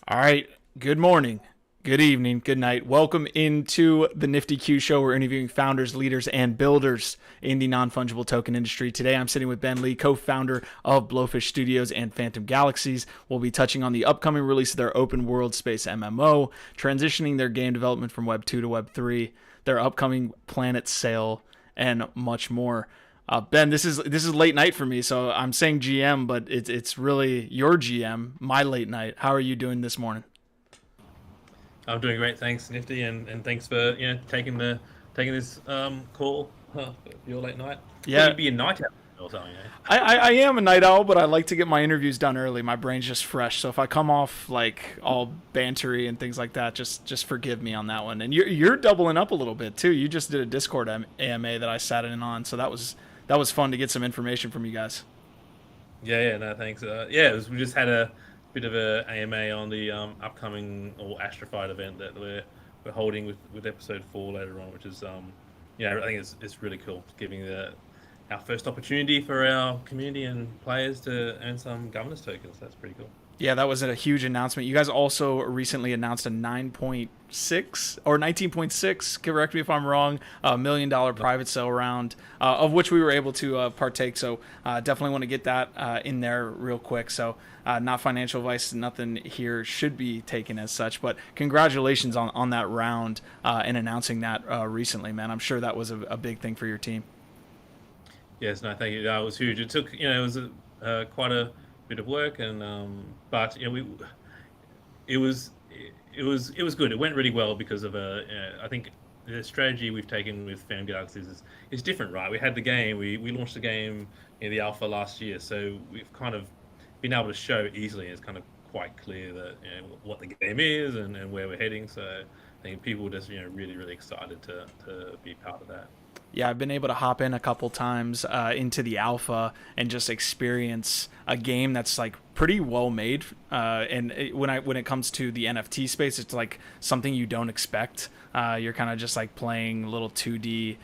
All right. Good morning, good evening, good night. Welcome into the Nifty Q Show. We're interviewing founders, leaders, and builders in the non-fungible token industry. Today, I'm sitting with Ben Lee, co-founder of Blowfish Studios and Phantom Galaxies. We'll be touching on the upcoming release of their open world space MMO, transitioning their game development from Web 2 to Web 3, their upcoming Planet sale, and much more. Ben, this is late night for me, so I'm saying GM, but it's really your GM, my late night. How are you doing this morning? I'm doing great, thanks, Nifty, and thanks for taking this call for your late night. Thought Yeah, you'd be a night owl or something, eh? I am a night owl, but I like to get my interviews done early. My brain's just fresh, so if I come off like all bantery and things like that, just forgive me on that one. And you're doubling up a little bit too. You just did a Discord AMA that I sat in on, so that was fun to get some information from you guys. Yeah, no, thanks. We just had a bit of a AMA on the upcoming or Astrofight event that we're holding with episode 4 later on, which is I think it's really cool, giving our first opportunity for our community and players to earn some governance tokens. That's pretty cool. Yeah, that was a huge announcement. You guys also recently announced a 9.6 or 19.6, correct me if I'm wrong, $1 million private sale round, of which we were able to partake. So definitely want to get that in there real quick. So not financial advice, nothing here should be taken as such. But congratulations on that round and announcing that recently, man. I'm sure that was a big thing for your team. Yes, no, thank you. That was huge. It took, it was quite a bit of work, and but it was it was good. It went really well because of I think the strategy we've taken with Fan Galaxies is different, right? We had the game, we launched the game in the alpha last year, so we've kind of been able to show easily. It's kind of quite clear that what the game is and where we're heading. So I think people are just really excited to be part of that. Yeah, I've been able to hop in a couple times into the alpha and just experience a game that's like pretty well made. When it comes to the NFT space, it's like something you don't expect. You're kind of just like playing little 2D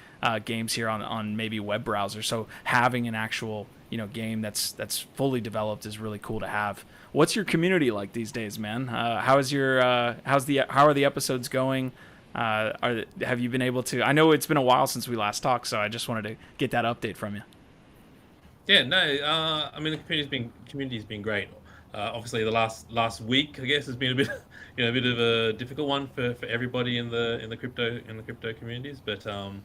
games here on maybe web browser. So having an actual game that's fully developed is really cool to have. What's your community like these days, man? How are the episodes going? Have you been able to? I know it's been a while since we last talked, so I just wanted to get that update from you. Yeah, no, I mean the community's been great. Obviously, the last week, I guess, has been a bit, a bit of a difficult one for everybody in the crypto communities. But from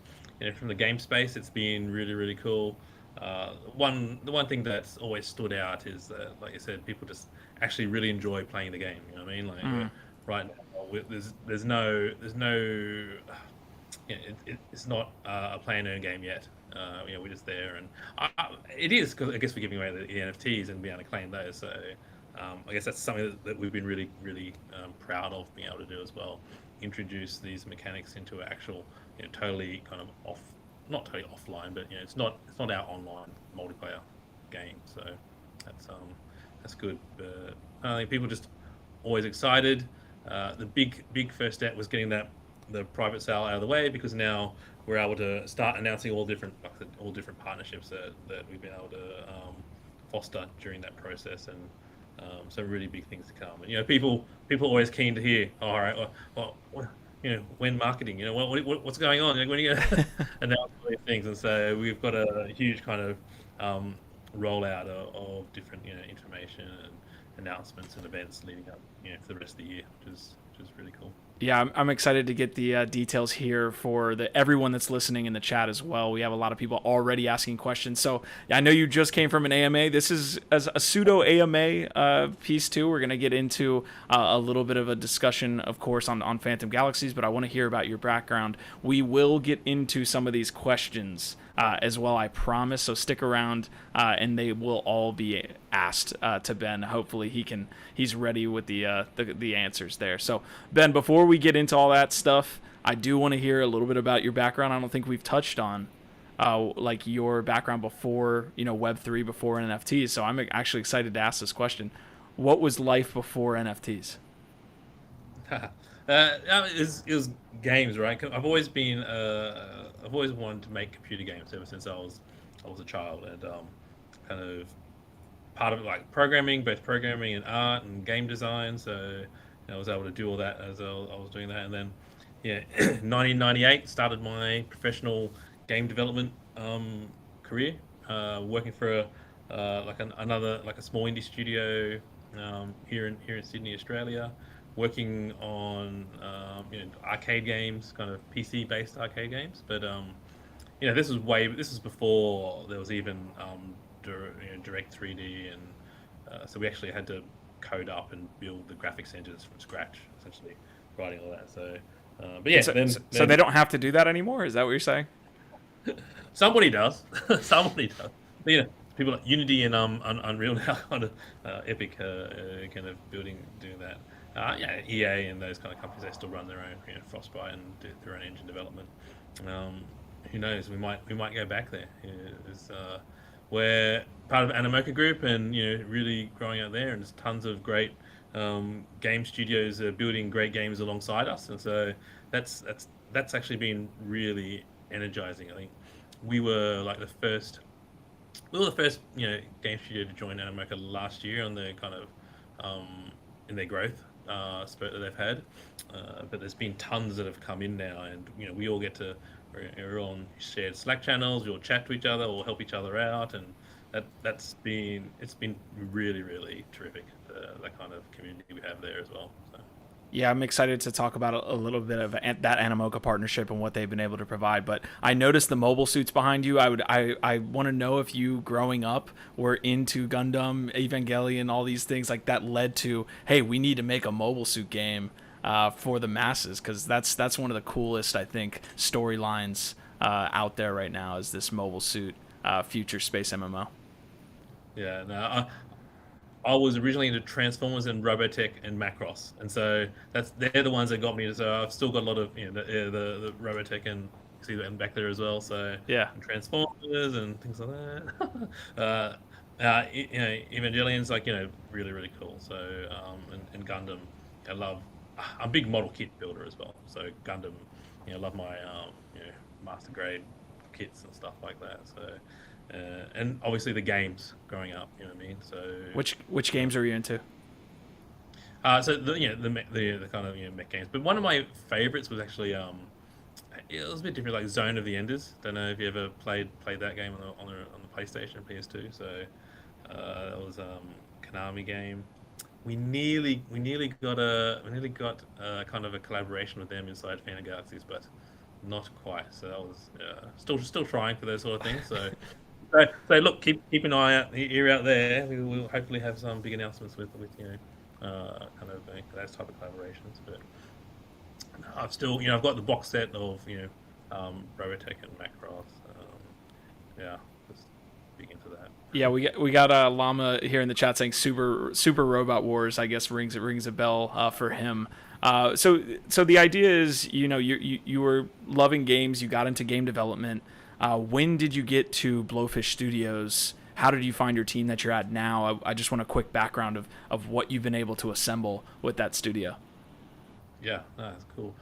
the game space, it's been really cool. The one thing that's always stood out is that, like you said, people just actually really enjoy playing the game. You know what I mean? Like Mm. right now, there's no it's not a play and earn game yet. We're just there, and it is because I guess we're giving away the NFTs and being able to claim those. So I guess that's something that we've been really proud of being able to do as well. Introduce these mechanics into actual, totally kind of off, not totally offline, but it's not our online multiplayer game. So that's good. But I think people just always excited. The big first step was getting the private sale out of the way, because now we're able to start announcing all different partnerships that we've been able to foster during that process, and some really big things to come. And people are always keen to hear, oh, all right, when marketing, what's going on? Like, when are you going to announce all these things? And so we've got a huge kind of rollout of different information and announcements and events leading up for the rest of the year, which is really cool. Yeah, I'm excited to get the details here for everyone that's listening in the chat as well. We have a lot of people already asking questions. So yeah, I know you just came from an AMA. This is as a pseudo AMA piece too. We're going to get into a little bit of a discussion, of course, on Phantom Galaxies, but I want to hear about your background. We will get into some of these questions as well, I promise. So stick around, and they will all be asked to Ben. Hopefully, he's ready with the answers there. So Ben, before we get into all that stuff, I do want to hear a little bit about your background. I don't think we've touched on like your background before Web3, before NFTs. So I'm actually excited to ask this question. What was life before NFTs? It was games, right? I've always wanted to make computer games ever since I was a child, and kind of part of it, like programming, both programming and art and game design. So I was able to do all that as I was doing that. And then, yeah, 1998 started my professional game development career, working for another like a small indie studio here in Sydney, Australia, working on arcade games, kind of PC based arcade games. But this is before there was even Direct 3D, and so we actually had to code up and build the graphics engines from scratch, essentially writing all that. So, but yeah, So, then, so they don't have to do that anymore. Is that what you're saying? somebody does, somebody does. But, people like Unity and Unreal now kind of Epic kind of doing that. Yeah, EA and those kind of companies, they still run their own Frostbite and do their own engine development. Um, who knows? We might go back there. We're part of Animoca Group, and really growing out there, and there's tons of great game studios building great games alongside us, and so that's actually been really energizing. I think we were like the first game studio to join Animoca last year on the kind of in their growth spurt that they've had. But there's been tons that have come in now, and we all get to we're on shared Slack channels. We all chat to each other, we'll help each other out, and it's been really really terrific. That kind of community we have there as well. So. Yeah, I'm excited to talk about a little bit of that Animoca partnership and what they've been able to provide. But I noticed the mobile suits behind you. I want to know if you, growing up, were into Gundam, Evangelion, all these things like that led to, hey, we need to make a mobile suit game for the masses, because that's one of the coolest, I think, storylines out there right now is this mobile suit future space MMO. Yeah, no, I was originally into Transformers and Robotech and Macross, and so they're the ones that got me. So I've still got a lot of the Robotech, and see that back there as well. So Yeah. and Transformers and things like that. Evangelion's like really really cool. So and Gundam, I'm a big model kit builder as well. So Gundam, I love my master grade kits and stuff like that. So. And obviously the games growing up, you know what I mean. So which games are you into? so the kind of mech games, but one of my favorites was actually it was a bit different, like Zone of the Enders. Don't know if you ever played that game on the PlayStation, PS2. So that was Konami game. We nearly got kind of a collaboration with them inside Fan of Galaxies, but not quite. So that was still trying for those sort of things. So. So look, keep an eye out, ear out there. We will hopefully have some big announcements with kind of those type of collaborations. But I've still I've got the box set of Robotech and Macross. Yeah, just big into that. Yeah, we got Llama here in the chat saying Super Robot Wars. I guess rings a bell for him. So the idea is you were loving games. You got into game development. When did you get to Blowfish Studios? How did you find your team that you're at now? I just want a quick background of what you've been able to assemble with that studio. Yeah, that's cool.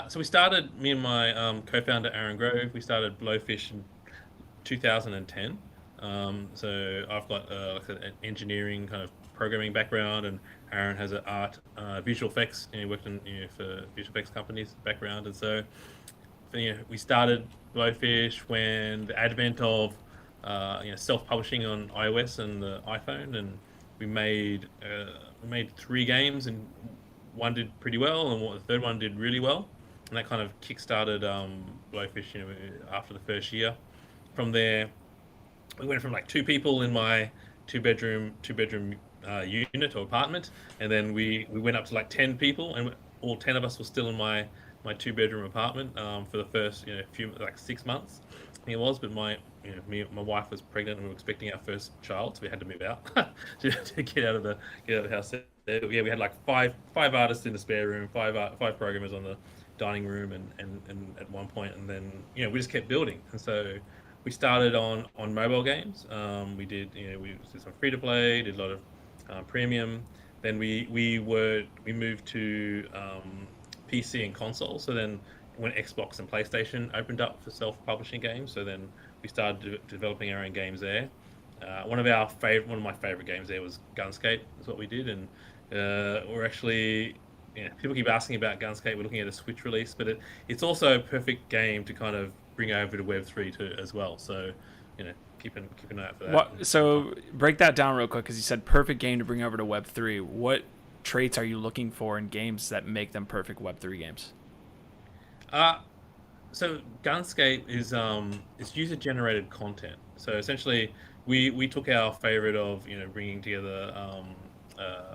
So we started, me and my co-founder Aaron Grove, we started Blowfish in 2010. So I've got like an engineering kind of programming background, and Aaron has an art visual effects. He worked in for visual effects companies background, and so we started Blowfish when the advent of self-publishing on iOS and the iPhone, and we made 3 games, and one did pretty well, and the third one did really well, and that kind of kick-started Blowfish. After the first year, from there we went from like 2 people in my two bedroom unit or apartment, and then we went up to like 10 people, and all 10 of us were still in my 2-bedroom apartment for the first few, like 6 months, I think it was. But my wife was pregnant, and we were expecting our first child, so we had to move out to get out of the house. Yeah, we had like five artists in the spare room, five programmers on the dining room, and at one point, and then we just kept building, and so we started on mobile games. We did some free to play, did a lot of premium. Then we moved to PC and console. So then when Xbox and PlayStation opened up for self-publishing games, so then we started developing our own games there. One of my favorite games there was Gunscape, is what we did, and we're actually people keep asking about Gunscape. We're looking at a Switch release, but it's also a perfect game to kind of bring over to Web3 too as well. So, keep an eye out for that. What? So break that down real quick, because you said perfect game to bring over to Web3. What traits are you looking for in games that make them perfect Web3 games? Uh, so Gunscape is user generated content. So essentially, we took our favorite of bringing together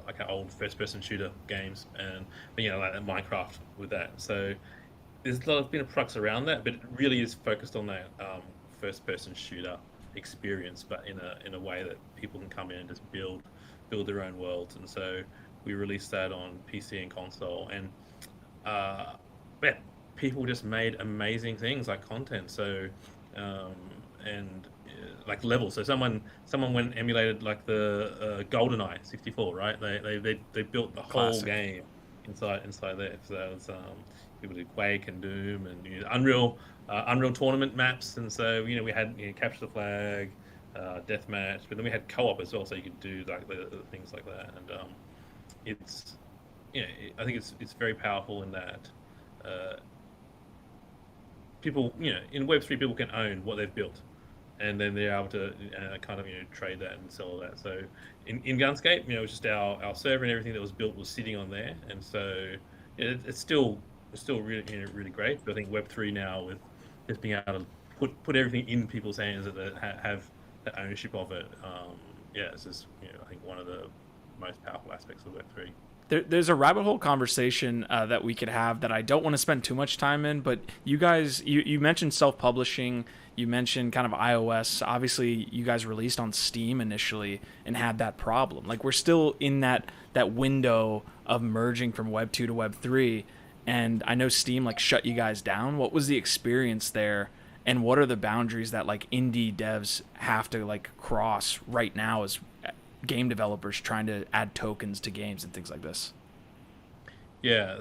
like our old first person shooter games and like Minecraft with that. So there's a lot of been products around that, but it really is focused on that first person shooter experience, but in a way that people can come in and just build their own worlds. And so we released that on PC and console, and yeah, people just made amazing things like content. So and like levels. So someone went and emulated like the GoldenEye 64, right? They built the whole Classic. game inside there. So it was, people did Quake and Doom and Unreal tournament maps, and so we had capture the flag, deathmatch, but then we had co-op as well, so you could do like the things like that. And it's I think it's very powerful in that people in Web3 people can own what they've built, and then they're able to kind of trade that and sell that. So in Gunscape, it's just our server and everything that was built was sitting on there, and so it's still really really great. But I think Web3 now, with just being able to put everything in people's hands that have the ownership of it, it's just I think one of the most powerful aspects of Web3. There's a rabbit hole conversation that we could have that I don't want to spend too much time in, but you guys, you mentioned self-publishing, you mentioned kind of iOS. Obviously, you guys released on Steam initially and had that problem. Like, we're still in that window of merging from Web 2 to Web 3, and I know Steam like shut you guys down. What was the experience there, and what are the boundaries that like indie devs have to like cross right now as game developers trying to add tokens to games and things like this? Yeah,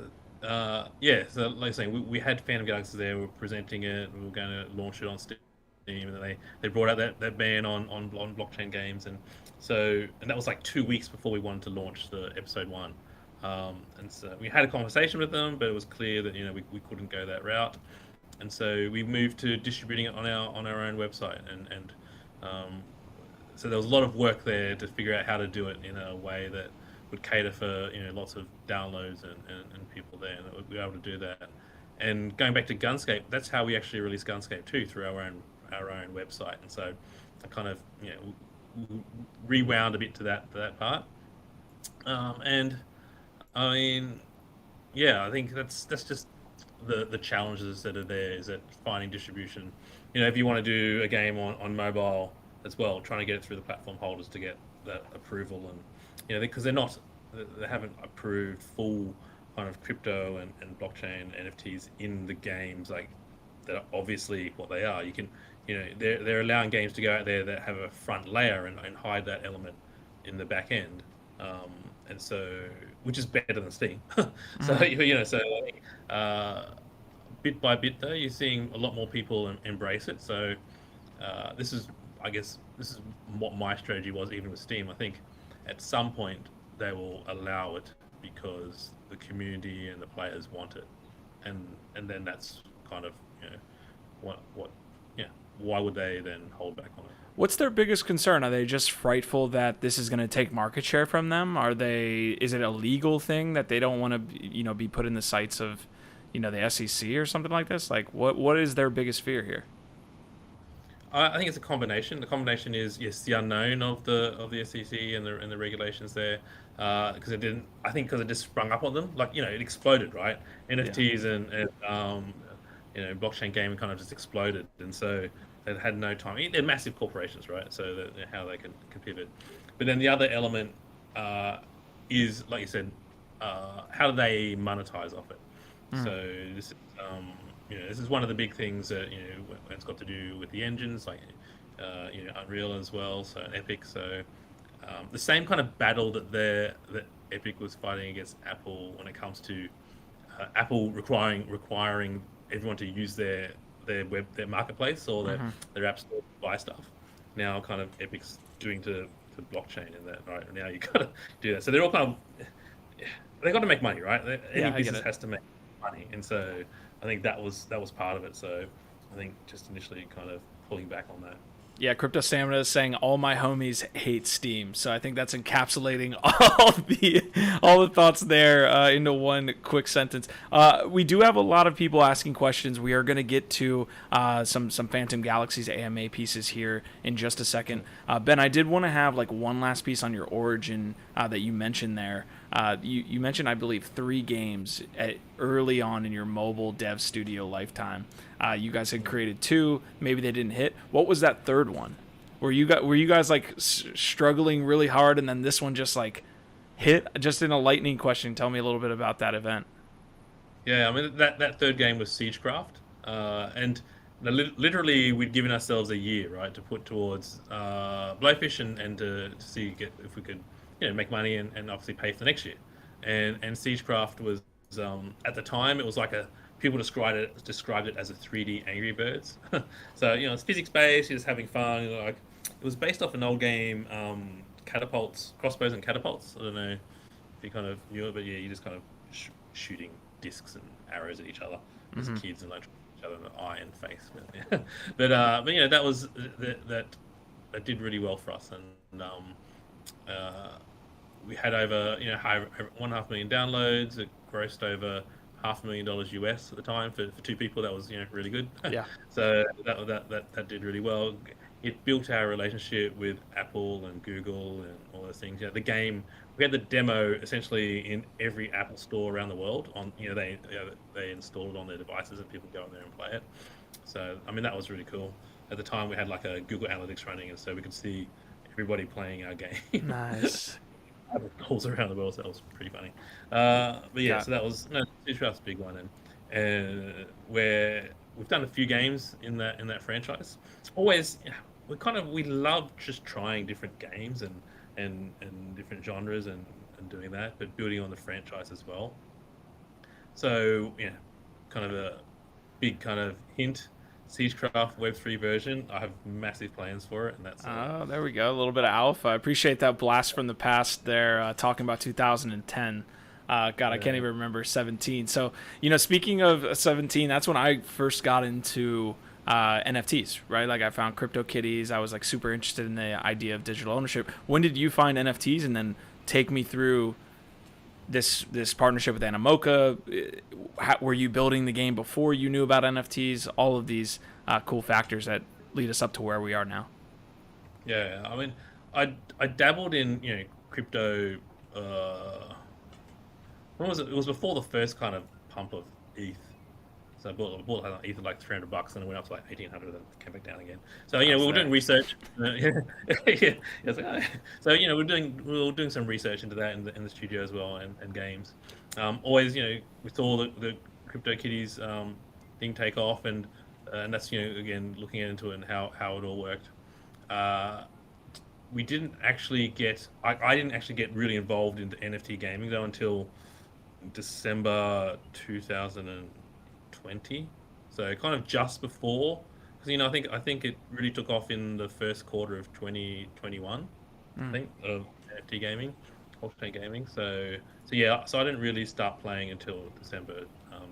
yeah. So, like I was saying, we had Phantom Galaxies there. We were presenting it. We were going to launch it on Steam, and then they brought out that ban on blockchain games, and that was like 2 weeks before we wanted to launch the episode 1. And so we had a conversation with them, but it was clear that we couldn't go that route, and so we moved to distributing it on our own website, and so there was a lot of work there to figure out how to do it in a way that would cater for lots of downloads and people there, and we were able to do that. And going back to Gunscape, that's how we actually released Gunscape too, through our own website. And so I kind of rewound a bit to that part. And I mean, yeah, I think that's just the challenges that are there, is that finding distribution. If you want to do a game on mobile as well, trying to get it through the platform holders to get that approval, and because they haven't approved full kind of crypto and blockchain NFTs in the games, like that are obviously what they are. You can they're allowing games to go out there that have a front layer and hide that element in the back end, and so which is better than Steam. So bit by bit though, you're seeing a lot more people embrace it. So I guess this is what my strategy was, even with Steam. I think at some point they will allow it because the community and the players want it, and then that's kind of what why would they then hold back on it? What's their biggest concern? Are they just frightful that this is going to take market share from them? Is it a legal thing that they don't want to be put in the sights of the SEC or something like this? Like, what is their biggest fear here? I think it's a combination. The combination is, yes, the unknown of the SEC and the regulations there, because it didn't. I think because it just sprung up on them, like it exploded, right? NFTs and blockchain gaming kind of just exploded, and so they had no time. They're massive corporations, right? So how they can pivot. But then the other element is, like you said, how do they monetize off it? So this is this is one of the big things that it's got to do with the engines, like Unreal as well, so Epic. So the same kind of battle that Epic was fighting against Apple when it comes to Apple requiring everyone to use their marketplace or their app store to buy stuff. Now, kind of Epic's doing to blockchain in that right now you gotta do that. So they're all kind of they got to make money, right? Any Yeah, I get business it. has to make money, and so I think that was part of it. So I think just initially kind of pulling back on that. Yeah, Crypto Stamina is saying all my homies hate Steam, so I think that's encapsulating all the thoughts there into one quick sentence. We do have a lot of people asking questions. We are going to get to some Phantom Galaxies AMA pieces here in just a second. Ben, I did want to have like one last piece on your origin that you mentioned there. You mentioned, I believe, 3 games early on in your mobile dev studio lifetime. You guys had created 2. Maybe they didn't hit. What was that third one? Were you guys like struggling really hard, and then this one just like hit? Just in a lightning question, tell me a little bit about that event. Yeah, I mean that third game was Siegecraft, and literally we'd given ourselves a year, right, to put towards Blowfish and to see if we could, make money and obviously pay for the next year. And Siegecraft was at the time it was like a people described it as a 3D Angry Birds. So it's physics based, you're just having fun. Like it was based off an old game, catapults, crossbows and catapults. I don't know if you kind of knew it, but yeah, you just kind of shooting discs and arrows at each other as Mm-hmm. kids and like each other in the eye and face. But that was that did really well for us, and uh, we had over 1.5 million downloads. It grossed over $500,000 US at the time for 2 people. That was really good. Yeah. So that did really well. It built our relationship with Apple and Google and all those things. The game, we had the demo essentially in every Apple store around the world. They installed it on their devices and people go in there and play it. So I mean that was really cool. At the time we had like a Google Analytics running, and so we could see everybody playing our game. Nice. Holes around the world, so that was pretty funny. But yeah, Yeah. so that was Draft's a big one, and where we've done a few games in that franchise. Always, we love just trying different games and different genres and doing that, but building on the franchise as well. So yeah, kind of a big kind of hint. Siegecraft Web3 version. I have massive plans for it, and that's Oh, there we go. A little bit of alpha. I appreciate that blast from the past there, talking about 2010. God, I can't yeah. even remember 17. So, speaking of 17, that's when I first got into NFTs, right? Like I found crypto kitties. I was like super interested in the idea of digital ownership. When did you find NFTs, and then take me through this partnership with Animoca? Were you building the game before you knew about NFTs? All of these cool factors that lead us up to where we are now. Yeah, I mean, I dabbled in crypto. When was it? It was before the first kind of pump of ETH. So I bought ETH at like $300, and it went up to like 1,800, and came back down again. So we were doing research. Yeah, yeah. It's like, oh. So we were doing some research into that in the studio as well, and games. Always we saw the crypto kitties thing take off, and that's again looking into it and how it all worked. Uh, we didn't actually get I didn't actually get really involved into NFT gaming though until December 2020. So kind of just before, because I think it really took off in the first quarter of 2021. I Mm. think of NFT gaming, blockchain gaming. So yeah, so I didn't really start playing until December.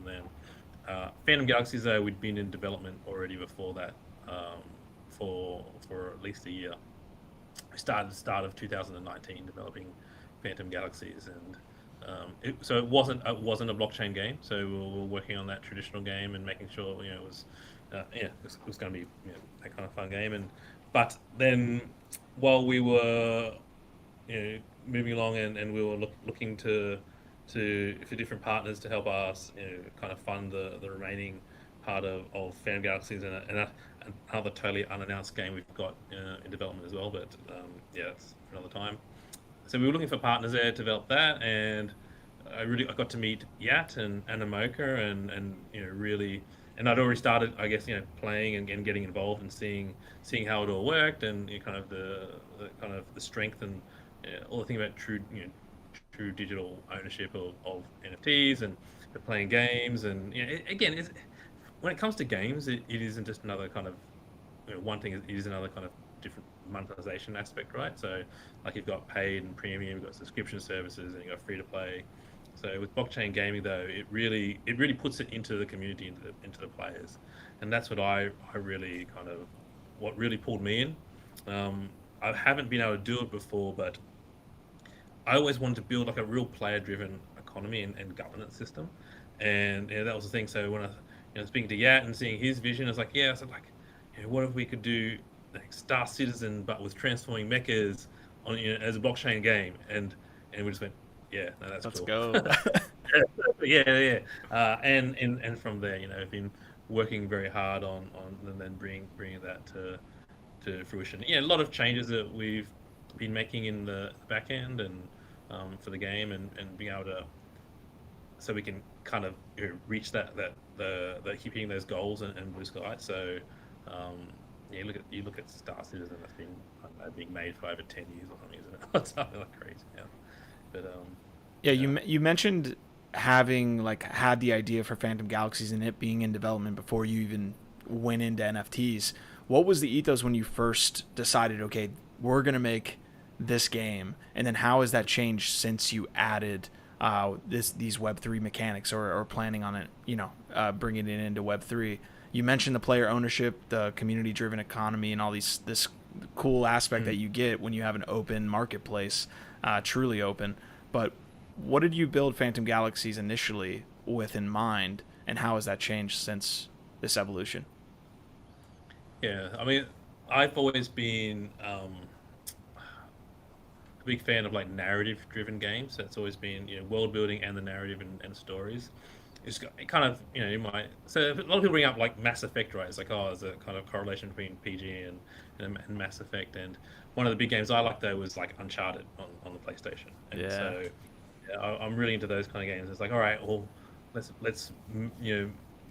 Then Phantom Galaxies though we'd been in development already before that, for at least a year. We started at the start of 2019 developing Phantom Galaxies, and so it wasn't a blockchain game. So we were working on that traditional game and making sure it was it was going to be that kind of fun game. But then while we were moving along and we were looking for different partners to help us kind of fund the remaining part of Fan Galaxies and another totally unannounced game we've got in development as well. But yeah, that's for another time. So we were looking for partners there to develop that, and I got to meet Yat and Animoca, and really, and I'd already started, I guess, playing and getting involved and seeing how it all worked, and kind of the kind of the strength and all the thing about true digital ownership of NFTs and playing games, and again, when it comes to games, it isn't just another kind of one thing. It is another kind of different monetization aspect, right? So like you've got paid and premium, you've got subscription services, and you've got free to play. So with blockchain gaming, though, it really puts it into the community, into the players, and that's what I really kind of what really pulled me in. I haven't been able to do it before, but I always wanted to build like a real player-driven economy and governance system, and that was the thing. So when I, speaking to Yat and seeing his vision, I was like, yeah, I said like, what if we could do like Star Citizen but with transforming mechas on as a blockchain game, and we just went, yeah, no, that's Let's cool. go. Yeah. And from there, I've been working very hard on and then bringing that to fruition. Yeah, a lot of changes that we've been making in the back end and for the game and being able to so we can kind of reach the keeping those goals and blue sky. So yeah, you look at Star Citizen that's been being made for over 10 years or something, isn't it? It's something like crazy. Yeah, but Yeah, you mentioned having like had the idea for Phantom Galaxies and it being in development before you even went into NFTs. What was the ethos when you first decided, okay, we're gonna make this game, and then how has that changed since you added these Web3 mechanics or planning on it, bringing it into Web3? You mentioned the player ownership, the community-driven economy, and all this cool aspect that you get when you have an open marketplace, truly open. But what did you build Phantom Galaxies initially with in mind, and how has that changed since this evolution? yeah, I mean, I've always been a big fan of like narrative driven games. That's always been world building and the narrative and stories. It kind of you might so a lot of people bring up like Mass Effect, right? It's like there's a kind of correlation between PG and Mass Effect. And one of the big games I like though was like Uncharted on the PlayStation. And Yeah. so yeah, I'm really into those kind of games. It's like all right, well let's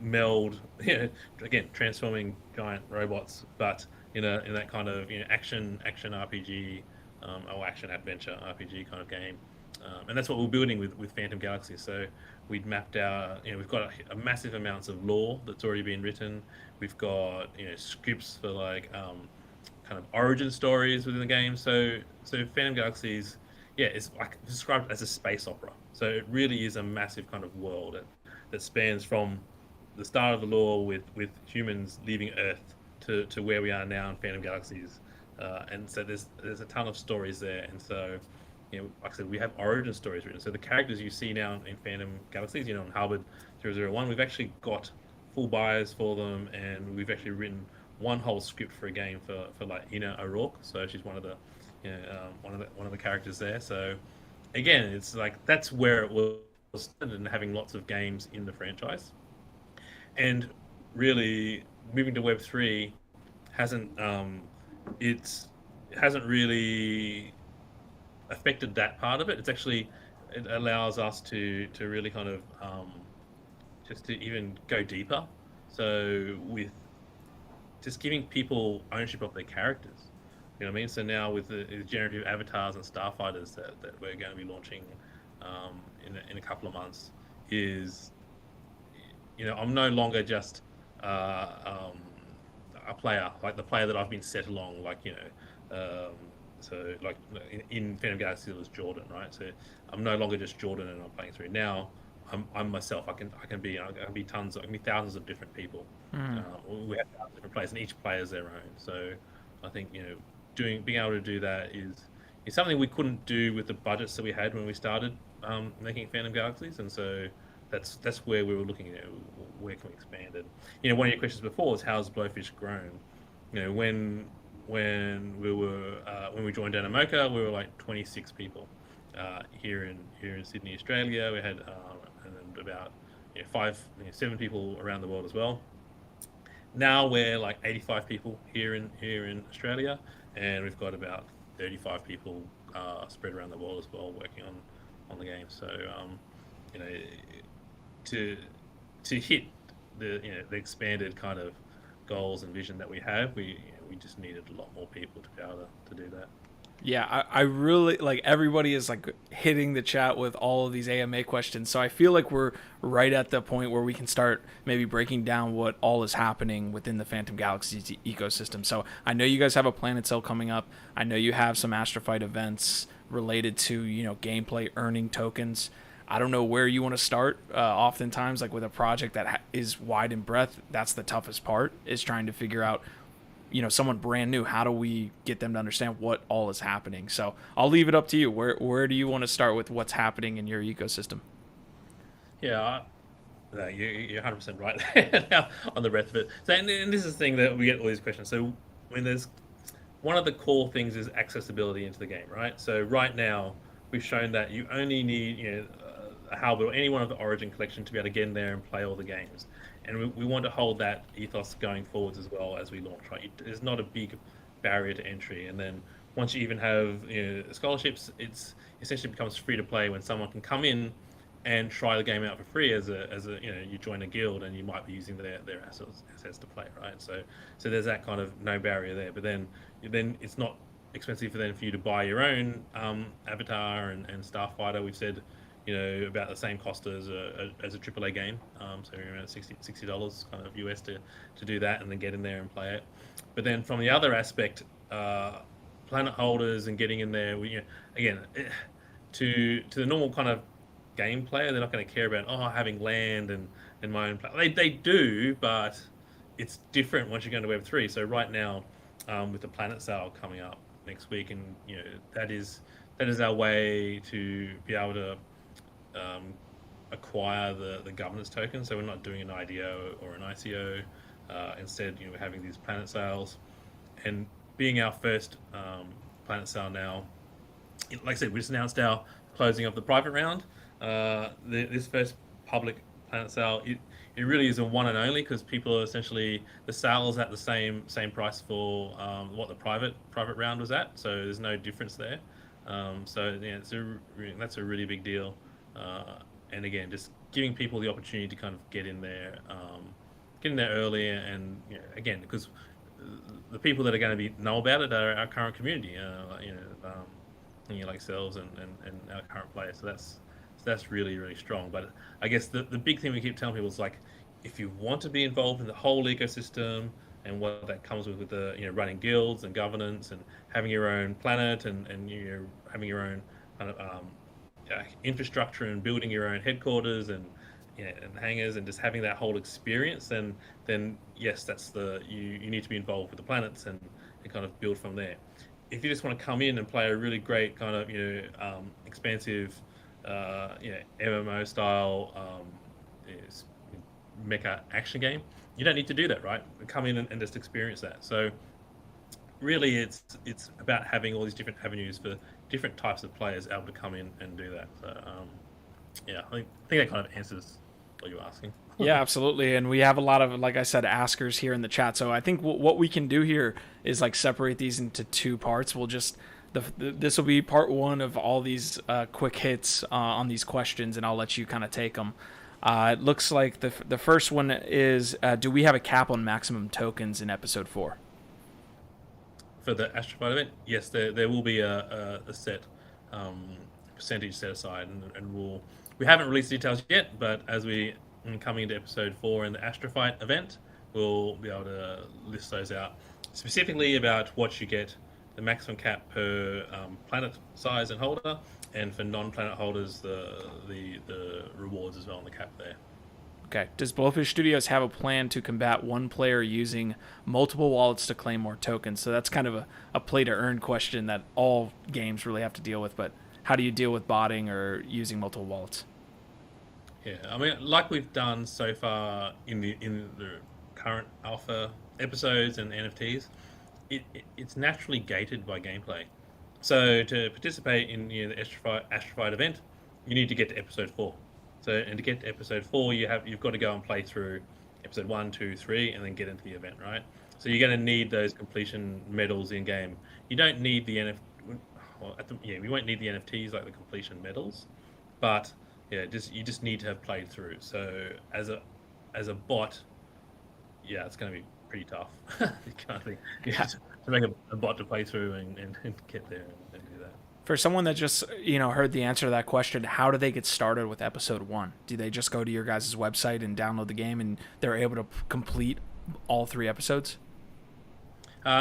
meld again transforming giant robots, but in that kind of action RPG or action adventure RPG kind of game. And that's what we're building with Phantom Galaxy. So we'd mapped out, we've got a massive amounts of lore that's already been written. We've got scripts for like kind of origin stories within the game. So Phantom Galaxies, yeah, it's like described as a space opera. So it really is a massive kind of world that spans from the start of the lore with humans leaving Earth to where we are now in Phantom Galaxies. And so there's a ton of stories there, and so like I said, we have origin stories written. So the characters you see now in Phantom Galaxies, in Harvard 001, we've actually got full bios for them, and we've actually written one whole script for a game for like Ina O'Rourke. So she's one of the one of the characters there. So again, it's like that's where it was, and having lots of games in the franchise, and really moving to Web3 hasn't it's it hasn't really affected that part of it. It's actually it allows us to really kind of just to even go deeper. So with just giving people ownership of their characters, you know what I mean. So now with the generative avatars and starfighters that we're going to be launching in a couple of months, is I'm no longer just a player like the player that I've been set along, like so like in Phantom Galaxy it was Jordan, right? So I'm no longer just Jordan and I'm playing through. Now I'm myself. I can be thousands of different people. We have thousands of different players, and each player is their own. So I think being able to do that is something we couldn't do with the budgets that we had when we started making Phantom Galaxies, and so that's where we were looking at where can we expand it. One of your questions before was how's Blowfish grown. When we joined Animoca, we were like 26 people here in Sydney, Australia. We had and about 7 people around the world as well. Now we're like 85 people here in Australia, and we've got about 35 people spread around the world as well working on the game. So you know to hit the expanded kind of goals and vision that we have, we just needed a lot more people to be able to do that. Yeah, I really like everybody is like hitting the chat with all of these AMA questions. So I feel like we're right at the point where we can start maybe breaking down what all is happening within the Phantom Galaxies ecosystem. So I know you guys have a planet sale coming up. I know you have some Astrophyte events related to, gameplay earning tokens. I don't know where you want to start. Oftentimes, like with a project that is wide in breadth, that's the toughest part, is trying to figure out, someone brand new, how do we get them to understand what all is happening? So I'll leave it up to you. Where do you want to start with what's happening in your ecosystem? Yeah, no, you're 100% right there on the breadth of it. So, and this is the thing that we get all these questions. So when there's one of the core things is accessibility into the game, right? So right now we've shown that you only need a Halberd or any one of the Origin collection to be able to get in there and play all the games, and we want to hold that ethos going forwards as well as we launch. Right, there's not a big barrier to entry, and then once you even have scholarships, it's essentially becomes free to play when someone can come in and try the game out for free as a you join a guild and you might be using their assets to play, right? So there's that kind of no barrier there. But then it's not expensive for you to buy your own avatar and Starfighter. We've said about the same cost as a AAA game, so around $60 kind of US to do that and then get in there and play it. But then from the other aspect, planet holders and getting in there, again, to the normal kind of game player, they're not going to care about having land and my own play. They do, but it's different once you go into Web3. So right now, with the planet sale coming up next week, and that is our way to be able to acquire the governance token. So we're not doing an IDO or an ICO. Instead, we're having these planet sales, and being our first planet sale now. Like I said, we just announced our closing of the private round. This first public planet sale, it really is a one and only, because people are essentially, the sale is at the same price for what the private round was at, so there's no difference there. So yeah, that's a really big deal, and again, just giving people the opportunity to kind of get in there early, and again, because the people that are going to know about it are our current community, like yourselves and our current players. So that's really, really strong. But I guess the big thing we keep telling people is, like, if you want to be involved in the whole ecosystem and what that comes with the running guilds and governance and having your own planet and having your own kind of infrastructure and building your own headquarters and hangars and just having that whole experience, then yes, that's you need to be involved with the planets and kind of build from there. If you just want to come in and play a really great kind of expansive MMO style mecha action game, you don't need to do that, right? Come in and just experience that. So really, it's about having all these different avenues for different types of players able to come in and do that. So I think that kind of answers what you're asking. Yeah, absolutely. And we have a lot of, like I said, askers here in the chat. So I think what we can do here is like separate these into two parts. We'll just this will be part one of all these quick hits on these questions, and I'll let you kind of take them. It looks like the first one is, do we have a cap on maximum tokens in episode 4? For the Astrofight event, yes, there will be a set percentage set aside, and we haven't released details yet, but as we coming into episode 4 in the Astrofight event, we'll be able to list those out specifically about what you get, the maximum cap per planet size and holder, and for non-planet holders, the rewards as well on the cap there. Okay. Does Blowfish Studios have a plan to combat one player using multiple wallets to claim more tokens? So that's kind of a play-to-earn question that all games really have to deal with, but how do you deal with botting or using multiple wallets? Yeah, I mean, like we've done so far in the current alpha episodes and NFTs, it's naturally gated by gameplay. So to participate in the Astrofight event, you need to get to episode 4. So, and to get to episode 4, you've got to go and play through episode 1, 2, 3, and then get into the event, right? So you're going to need those completion medals in game. You don't need the we won't need the NFTs like the completion medals, but you just need to have played through. So as a bot, it's going to be pretty tough. Kind of thing. To make a bot to play through and get there and do that. For someone that just heard the answer to that question, how do they get started with episode 1? Do they just go to your guys' website and download the game and they're able to complete all 3 episodes?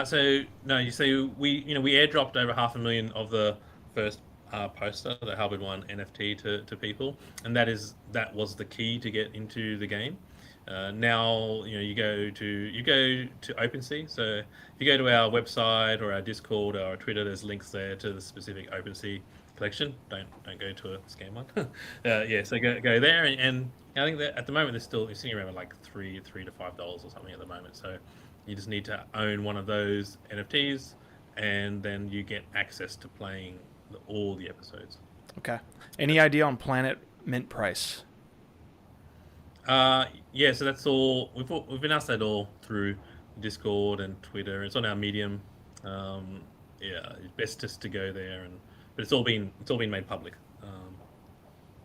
So no, you see, we airdropped over 500,000 of the first poster, the Halberd One NFT to people, and that was the key to get into the game. Now you go to OpenSea. So if you go to our website or our Discord or our Twitter, there's links there to the specific OpenSea collection. Don't go to a scam one. Yeah, so go there, and I think that at the moment they're still you're sitting around with like $3 to $5 or something at the moment. So you just need to own one of those NFTs, and then you get access to playing all the episodes. Okay. Any idea on Planet mint price? Yeah, so that's all. We've announced that all through Discord and Twitter. It's on our Medium. Yeah, it's best just to go there, but it's all been made public.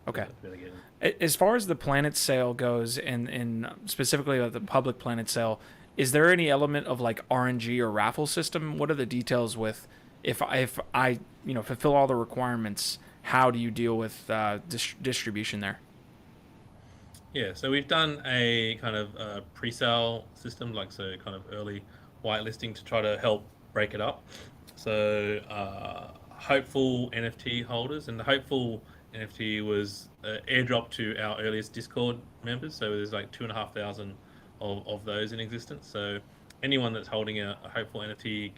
Okay. Really good. As far as the Planet sale goes, and specifically the public Planet sale, is there any element of like RNG or raffle system? What are the details with if I fulfill all the requirements? How do you deal with distribution there? Yeah, so we've done a kind of pre-sale system, so kind of early whitelisting to try to help break it up. So hopeful NFT holders, and the hopeful NFT was airdropped to our earliest Discord members. So there's like 2,500 of those in existence. So anyone that's holding a hopeful NFT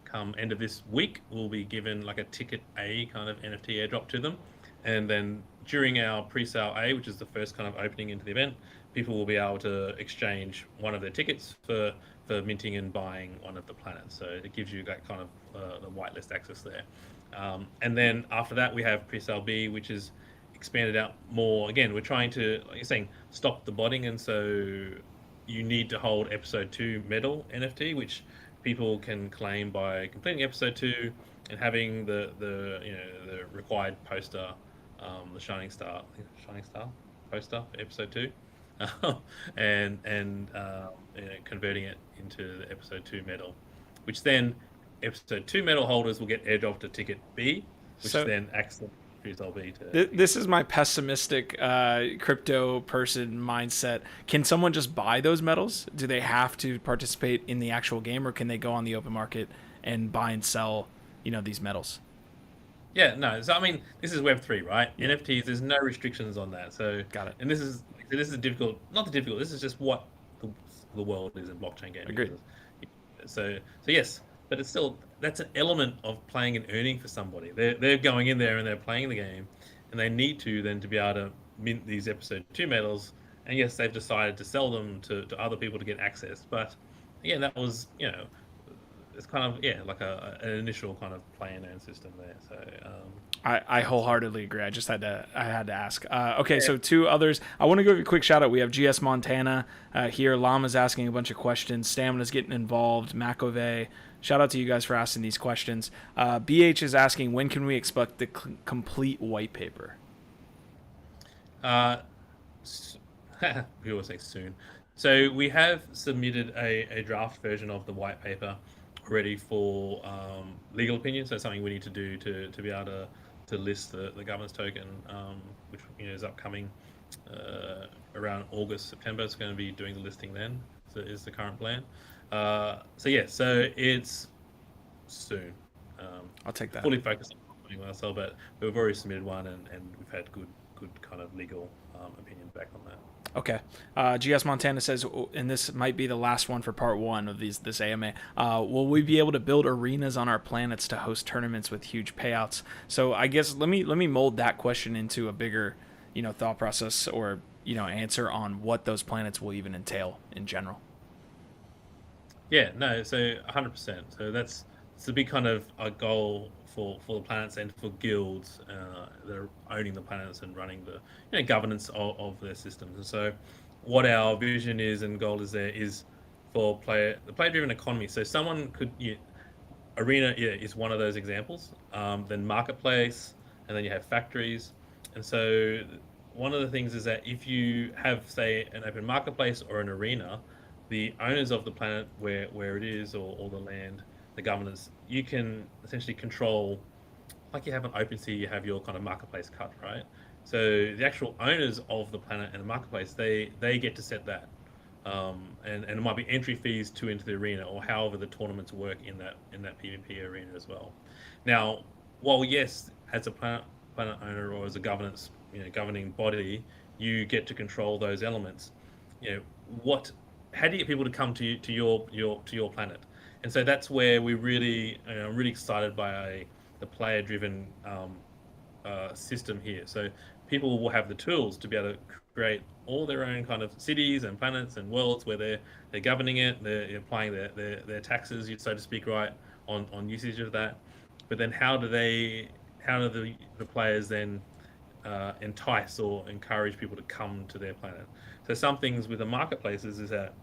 come end of this week will be given like a ticket A kind of NFT airdrop to them. And then during our pre-sale A, which is the first kind of opening into the event, people will be able to exchange one of their tickets for minting and buying one of the planets. So it gives you that kind of the whitelist access there. And then after that, we have pre-sale B, which is expanded out more. Again, we're trying to, like you're saying, stop the botting. And so you need to hold episode 2 medal NFT, which people can claim by completing episode 2 and having the required poster, the Shining Star poster for episode 2, and converting it into the episode 2 medal, which then episode 2 medal holders will get airdropped a ticket B, which then acts as result B to. This is my pessimistic crypto person mindset. Can someone just buy those medals? Do they have to participate in the actual game, or can they go on the open market and buy and sell these medals? Yeah, no. So I mean, this is Web3, right? Yeah. NFTs, there's no restrictions on that. So got it. And this is difficult. Not the difficult. This is just what the world is in blockchain gaming. Agreed. So yes, but it's still, that's an element of playing and earning for somebody. They're going in there and they're playing the game, and they need to then to be able to mint these episode 2 medals. And yes, they've decided to sell them to other people to get access. But again, that was it's kind of like an initial kind of play and earn system there. So I wholeheartedly agree. I had to ask. Okay, so 2 others. I want to give you a quick shout out. We have GS Montana here. Llama's asking a bunch of questions. Stamina's getting involved. McAvey. Shout out to you guys for asking these questions. BH is asking, when can we expect the complete white paper? We always say soon. So we have submitted a draft version of the white paper ready for legal opinion. So something we need to do to be able to list the governance token, which is upcoming around August, September. It's going to be doing the listing then. So is the current plan. So it's soon. I'll take that. Fully focused on ourselves, but we've already submitted one, and we've had good kind of legal opinion back on that. Okay. GS Montana says, and this might be the last one for part 1 of this AMA, will we be able to build arenas on our planets to host tournaments with huge payouts? So I guess let me mold that question into a bigger, thought process or, answer on what those planets will even entail in general. Yeah, no, so 100%. So that's a big kind of a goal for the planets and for guilds that are owning the planets and running the governance of their systems. And so what our vision is and goal is there is for the player-driven economy. So someone could, Arena is one of those examples. Then Marketplace, and then you have factories. And so one of the things is that if you have, say, an open marketplace or an arena, the owners of the planet where it is, or the land, the governors, you can essentially control, like you have on OpenSea, you have your kind of marketplace cut, right? So the actual owners of the planet and the marketplace, they get to set that. And it might be entry fees into the arena, or however the tournaments work in that PvP arena as well. Now, while yes, as a planet owner or as a governance, governing body, you get to control those elements. What? How do you get people to come to your planet? And so that's where we really, I'm really excited by the player-driven system here. So people will have the tools to be able to create all their own kind of cities and planets and worlds where they're governing it, they're applying their taxes, so to speak, right, on usage of that. But then how do the players then entice or encourage people to come to their planet? So some things with the marketplaces is that,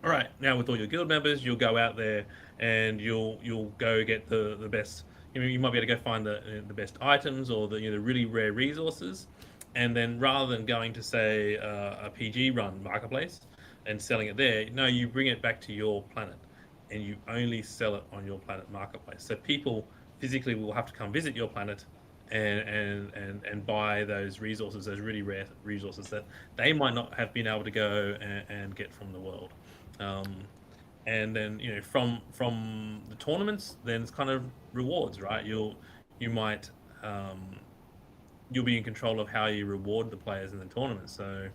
all right, now with all your guild members, you'll go out there and you'll go get the best. You might be able to go find the best items or the really rare resources, and then rather than going to say a PG run marketplace and selling it there, no, you bring it back to your planet, and you only sell it on your planet marketplace. So people physically will have to come visit your planet and buy those resources, those really rare resources that they might not have been able to go and get from the world. Um, and then from the tournaments, then it's kind of rewards, right? You might you'll be in control of how you reward the players in the tournament. So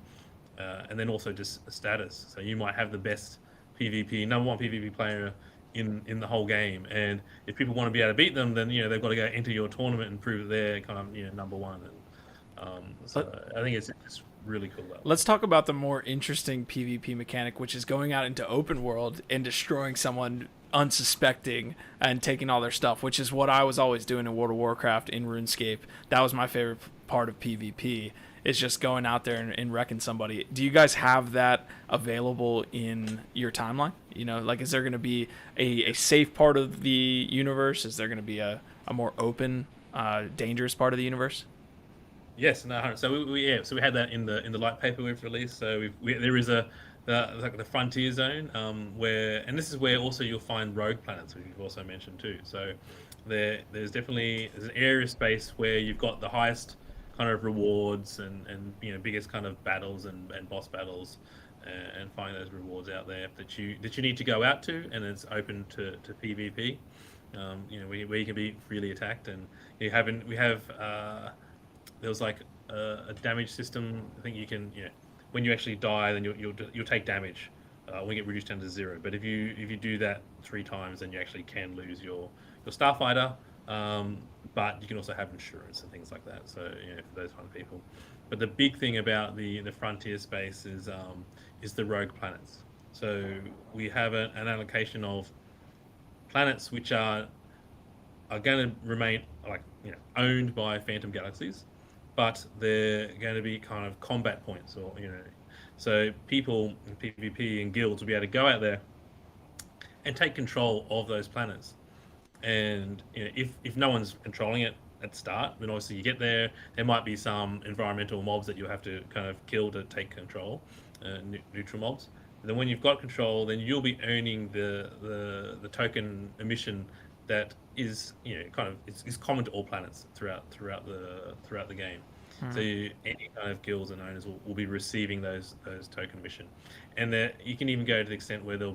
and then also just a status. So you might have the best PvP number one PvP player in the whole game, and if people want to be able to beat them, then they've got to go into your tournament and prove they're kind of number one. And so I think it's really cool. Let's talk about the more interesting PvP mechanic, which is going out into open world and destroying someone unsuspecting and taking all their stuff, which is what I was always doing in World of Warcraft, in RuneScape. That was my favorite part of PvP, is just going out there and wrecking somebody. Do you guys have that available in your timeline? Like, is there going to be a safe part of the universe? Is there going to be a more open, dangerous part of the universe? Yes, no. So we had that in the light paper we've released. So there is the frontier zone where, and this is where also you'll find rogue planets, which you've also mentioned too. So there's definitely an area of space where you've got the highest kind of rewards and biggest kind of battles and boss battles, and find those rewards out there that you need to go out to, and it's open to PvP. Where you can be freely attacked, and we have there was like a damage system. I think you can when you actually die, then you'll take damage. We get reduced down to 0. But if you do that 3 times, then you actually can lose your starfighter. But you can also have insurance and things like that. So for those kind of people. But the big thing about the frontier space is the rogue planets. So we have an allocation of planets which are going to remain owned by Phantom Galaxies, but they're going to be kind of combat points, or so people in PvP and guilds will be able to go out there and take control of those planets. And if no one's controlling it at the start, then obviously you get there. There might be some environmental mobs that you'll have to kind of kill to take control, neutral mobs. And then when you've got control, then you'll be earning the token emission that is is common to all planets throughout the game. So any kind of guilds and owners will be receiving those token emission, and you can even go to the extent where there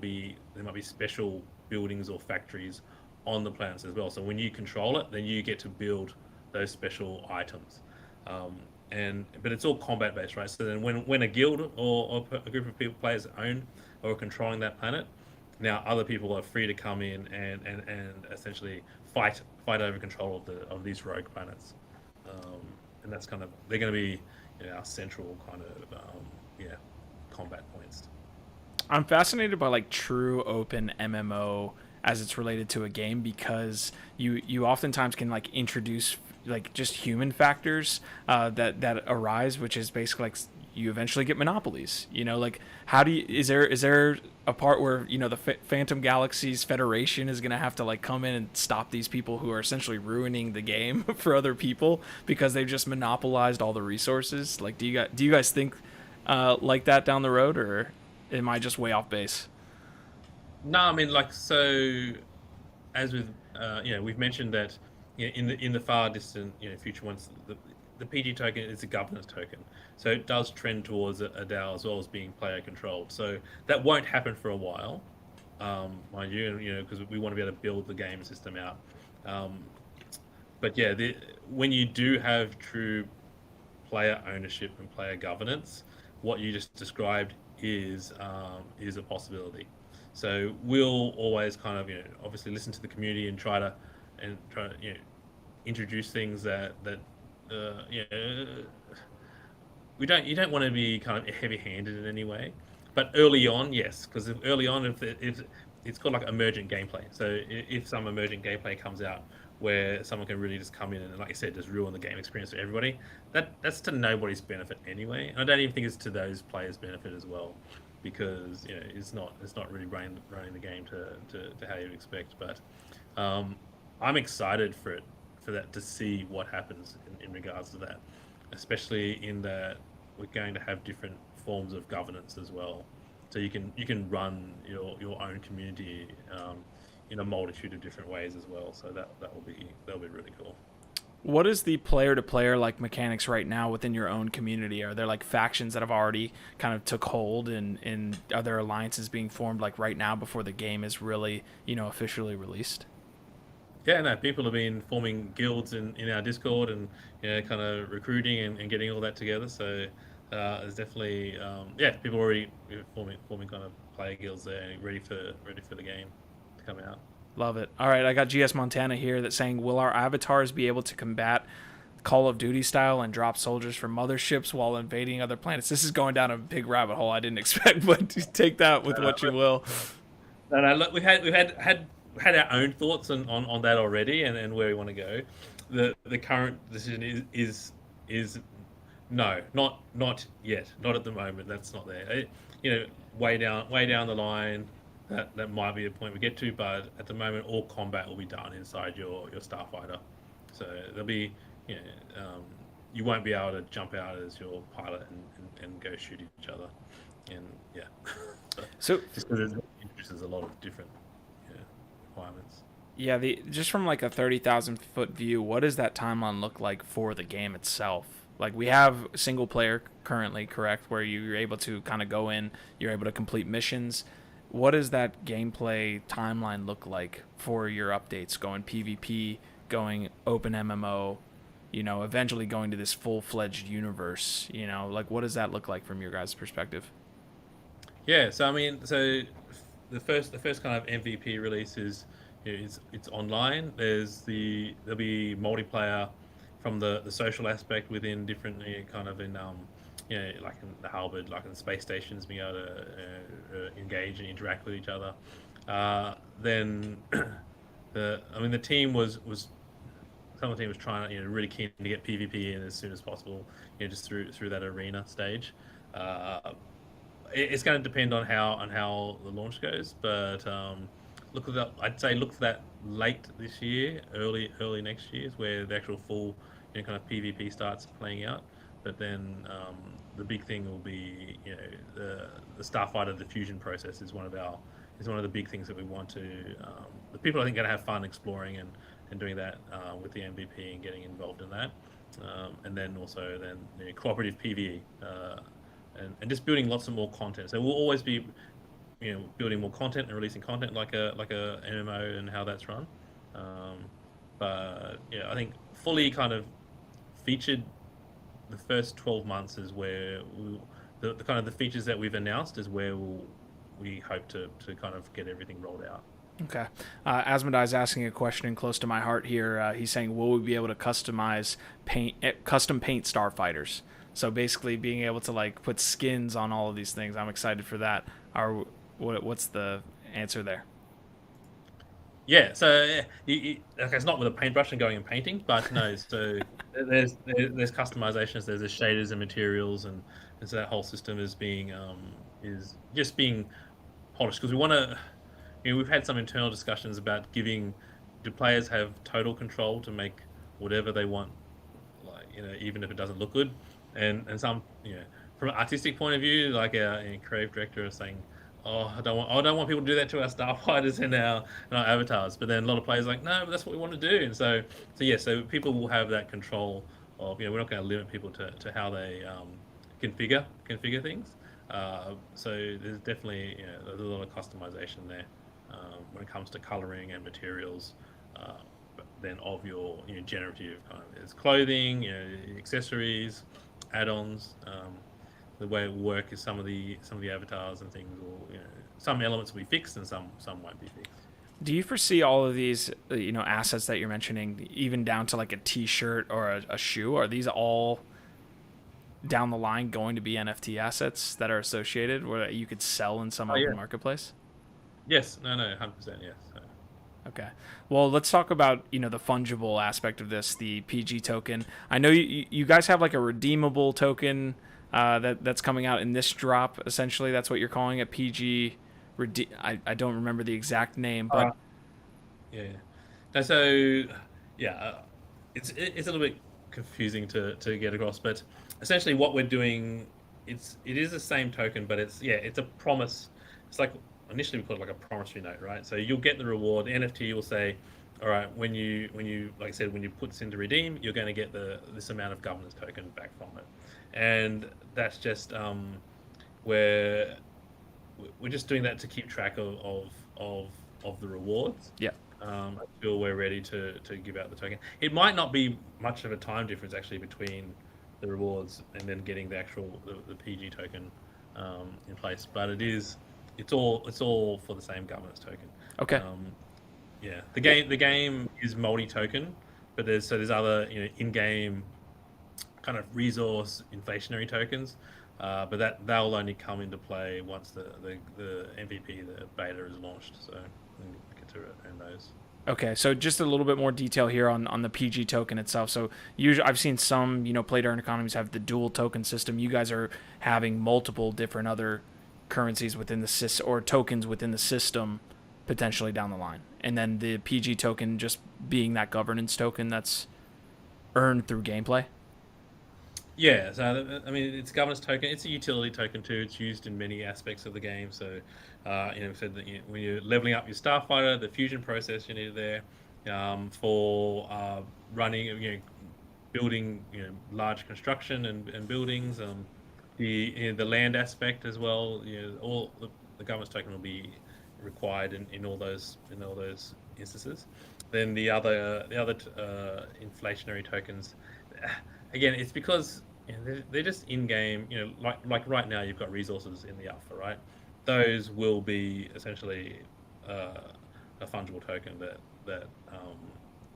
might be special buildings or factories on the planets as well. So when you control it, then you get to build those special items, but it's all combat based, right? So then when a guild or a group of players own or are controlling that planet, now other people are free to come in and essentially fight over control of these rogue planets, and that's kind of, they're going to be our central kind of combat points. I'm fascinated by true open MMO as it's related to a game, because you oftentimes can introduce just human factors that arise, which is basically you eventually get monopolies. How do you, is there a part where the Phantom Galaxies Federation is gonna have to come in and stop these people who are essentially ruining the game for other people because they've just monopolized all the resources? Do you guys think like that down the road, or am I just way off base? No, I mean, so as with we've mentioned that in the far distant future, once the PG token is a governance token, so it does trend towards a DAO as well as being player controlled. So that won't happen for a while, mind you, because we want to be able to build the game system out. but yeah, when you do have true player ownership and player governance, what you just described is a possibility. So we'll always kind of obviously listen to the community and try to introduce things that we don't you don't want to be kind of heavy-handed in any way, but early on, yes, because early on, if it's called like emergent gameplay. So if some emergent gameplay comes out where someone can really just come in and, like you said, just ruin the game experience for everybody, that's to nobody's benefit anyway. And I don't even think it's to those players' benefit as well, because it's not really running the game to how you'd expect. But I'm excited for that to see what happens in regards to that, especially in that we're going to have different forms of governance as well. So you can run your own community in a multitude of different ways as well. So that'll be really cool. What is the player-to-player like mechanics right now within your own community? Are there like factions that have already kind of took hold, and are there alliances being formed like right now before the game is really officially released? Yeah, no, people have been forming guilds in our Discord and kind of recruiting and getting all that together. So there's definitely people already forming kind of player guilds there, ready for the game to come out. Love it. All right, I got GS Montana here that's saying, will our avatars be able to combat Call of Duty style and drop soldiers from motherships while invading other planets? This is going down a big rabbit hole I didn't expect, but take that with what you will. No, look, we've had our own thoughts on that already, and where we want to go. The current decision is no, not yet, not at the moment. That's not there. Way down the line, that might be a point we get to, but at the moment, all combat will be done inside your starfighter. So there'll be you won't be able to jump out as your pilot and go shoot each other, and yeah. So just because it introduces a lot of different requirements. yeah, just from like a 30,000-foot view, what does that timeline look like for the game itself? Like, we have single player currently, correct, where you're able to kind of go in, you're able to complete missions. What does that gameplay timeline look like for your updates, going PvP, going open MMO, eventually going to this full-fledged universe? Like, what does that look like from your guys' perspective? Yeah, so I mean, the first kind of MVP release is it's online. There'll be multiplayer from the social aspect within different kind of in like in the Halberd, like in the space stations, being able to engage and interact with each other. Then the team was some of the team was trying to really keen to get PvP in as soon as possible, just through that arena stage. It's going to depend on how the launch goes, but I'd say look for that late this year, early next year is where the actual full kind of PvP starts playing out. But then the big thing will be the Starfighter diffusion process is one of the big things that we want to. The people I think are going to have fun exploring and doing that with the MVP and getting involved in that, and then also cooperative PvE. And just building lots of more content. So we'll always be, building more content and releasing content like a MMO and how that's run. But yeah, I think fully kind of featured the first 12 months is where the kind of the features that we've announced is where we hope to kind of get everything rolled out. Okay. Asmodai's asking a question close to my heart here. He's saying, will we be able to custom paint starfighters? So basically being able to like put skins on all of these things. I'm excited for that. What's the answer there? Yeah, so it's not with a paintbrush and going and painting, but no. So there's customizations. There's the shaders and materials, and so that whole system is is just being polished because we want to. We've had some internal discussions about do players have total control to make whatever they want, like even if it doesn't look good, and some from an artistic point of view, like our creative director is saying, oh, I don't want people to do that to our starfighters and our avatars. But then a lot of players are like, no, but that's what we want to do. And so people will have that control of, we're not going to limit people to how they configure things. So there's definitely there's a lot of customization there when it comes to coloring and materials. then of your generative as clothing, accessories, add-ons. The way it will work is some of the avatars and things, or some elements will be fixed and some won't be fixed. Do you foresee all of these, assets that you're mentioning, even down to like a T-shirt or a shoe? Are these all down the line going to be NFT assets that are associated, where you could sell in some open marketplace? Yes, no, 100%, yes. Okay. Well, let's talk about, the fungible aspect of this, the PG token. I know you guys have like a redeemable token that's coming out in this drop. Essentially, that's what you're calling it, PG. I don't remember the exact name, but yeah. No, so it's a little bit confusing to get across, but essentially what we're doing, it is the same token, but it's a promise. It's like, initially we called it like a promissory note, right? So you'll get the reward. The NFT will say, all right, when you like I said, when you put this into redeem, you're going to get this amount of governance token back from it, and that's just we're just doing that to keep track of the rewards. Yeah. Until we're ready to give out the token. It might not be much of a time difference actually between the rewards and then getting the actual the PG token in place, but it's all for the same governance token. Okay. The game is multi-token, but there's other in-game kind of resource inflationary tokens, but they'll only come into play once the MVP, the beta, is launched. So we'll get to earn those. Okay, so just a little bit more detail here on the PG token itself. So usually I've seen some play to earn economies have the dual token system. You guys are having multiple different other currencies within the system, or tokens within the system, potentially down the line, and then the PG token just being that governance token that's earned through gameplay. Yeah, so I mean, it's a governance token. It's a utility token too. It's used in many aspects of the game. So, we said that when you're leveling up your starfighter, the fusion process you need there, for running, building, large construction and buildings. The land aspect as well. All the governance token will be required in all those instances. Then the other inflationary tokens. Again, it's because they're just in-game. Like right now, you've got resources in the alpha, right? Those will be essentially a fungible token that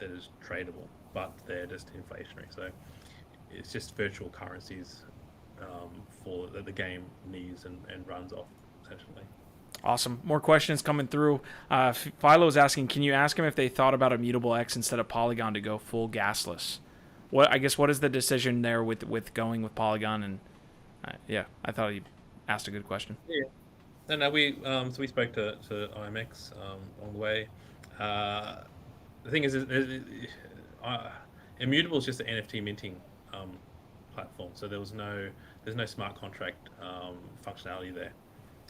is tradable, but they're just inflationary. So it's just virtual currencies that the game needs and runs off, essentially. Awesome. More questions coming through. Philo's asking, can you ask him if they thought about Immutable X instead of Polygon to go full gasless? What is the decision there with going with Polygon? And I thought he asked a good question. Yeah. No, we spoke to IMX on the way. The thing is Immutable is just an NFT minting platform, so there's no smart contract functionality there.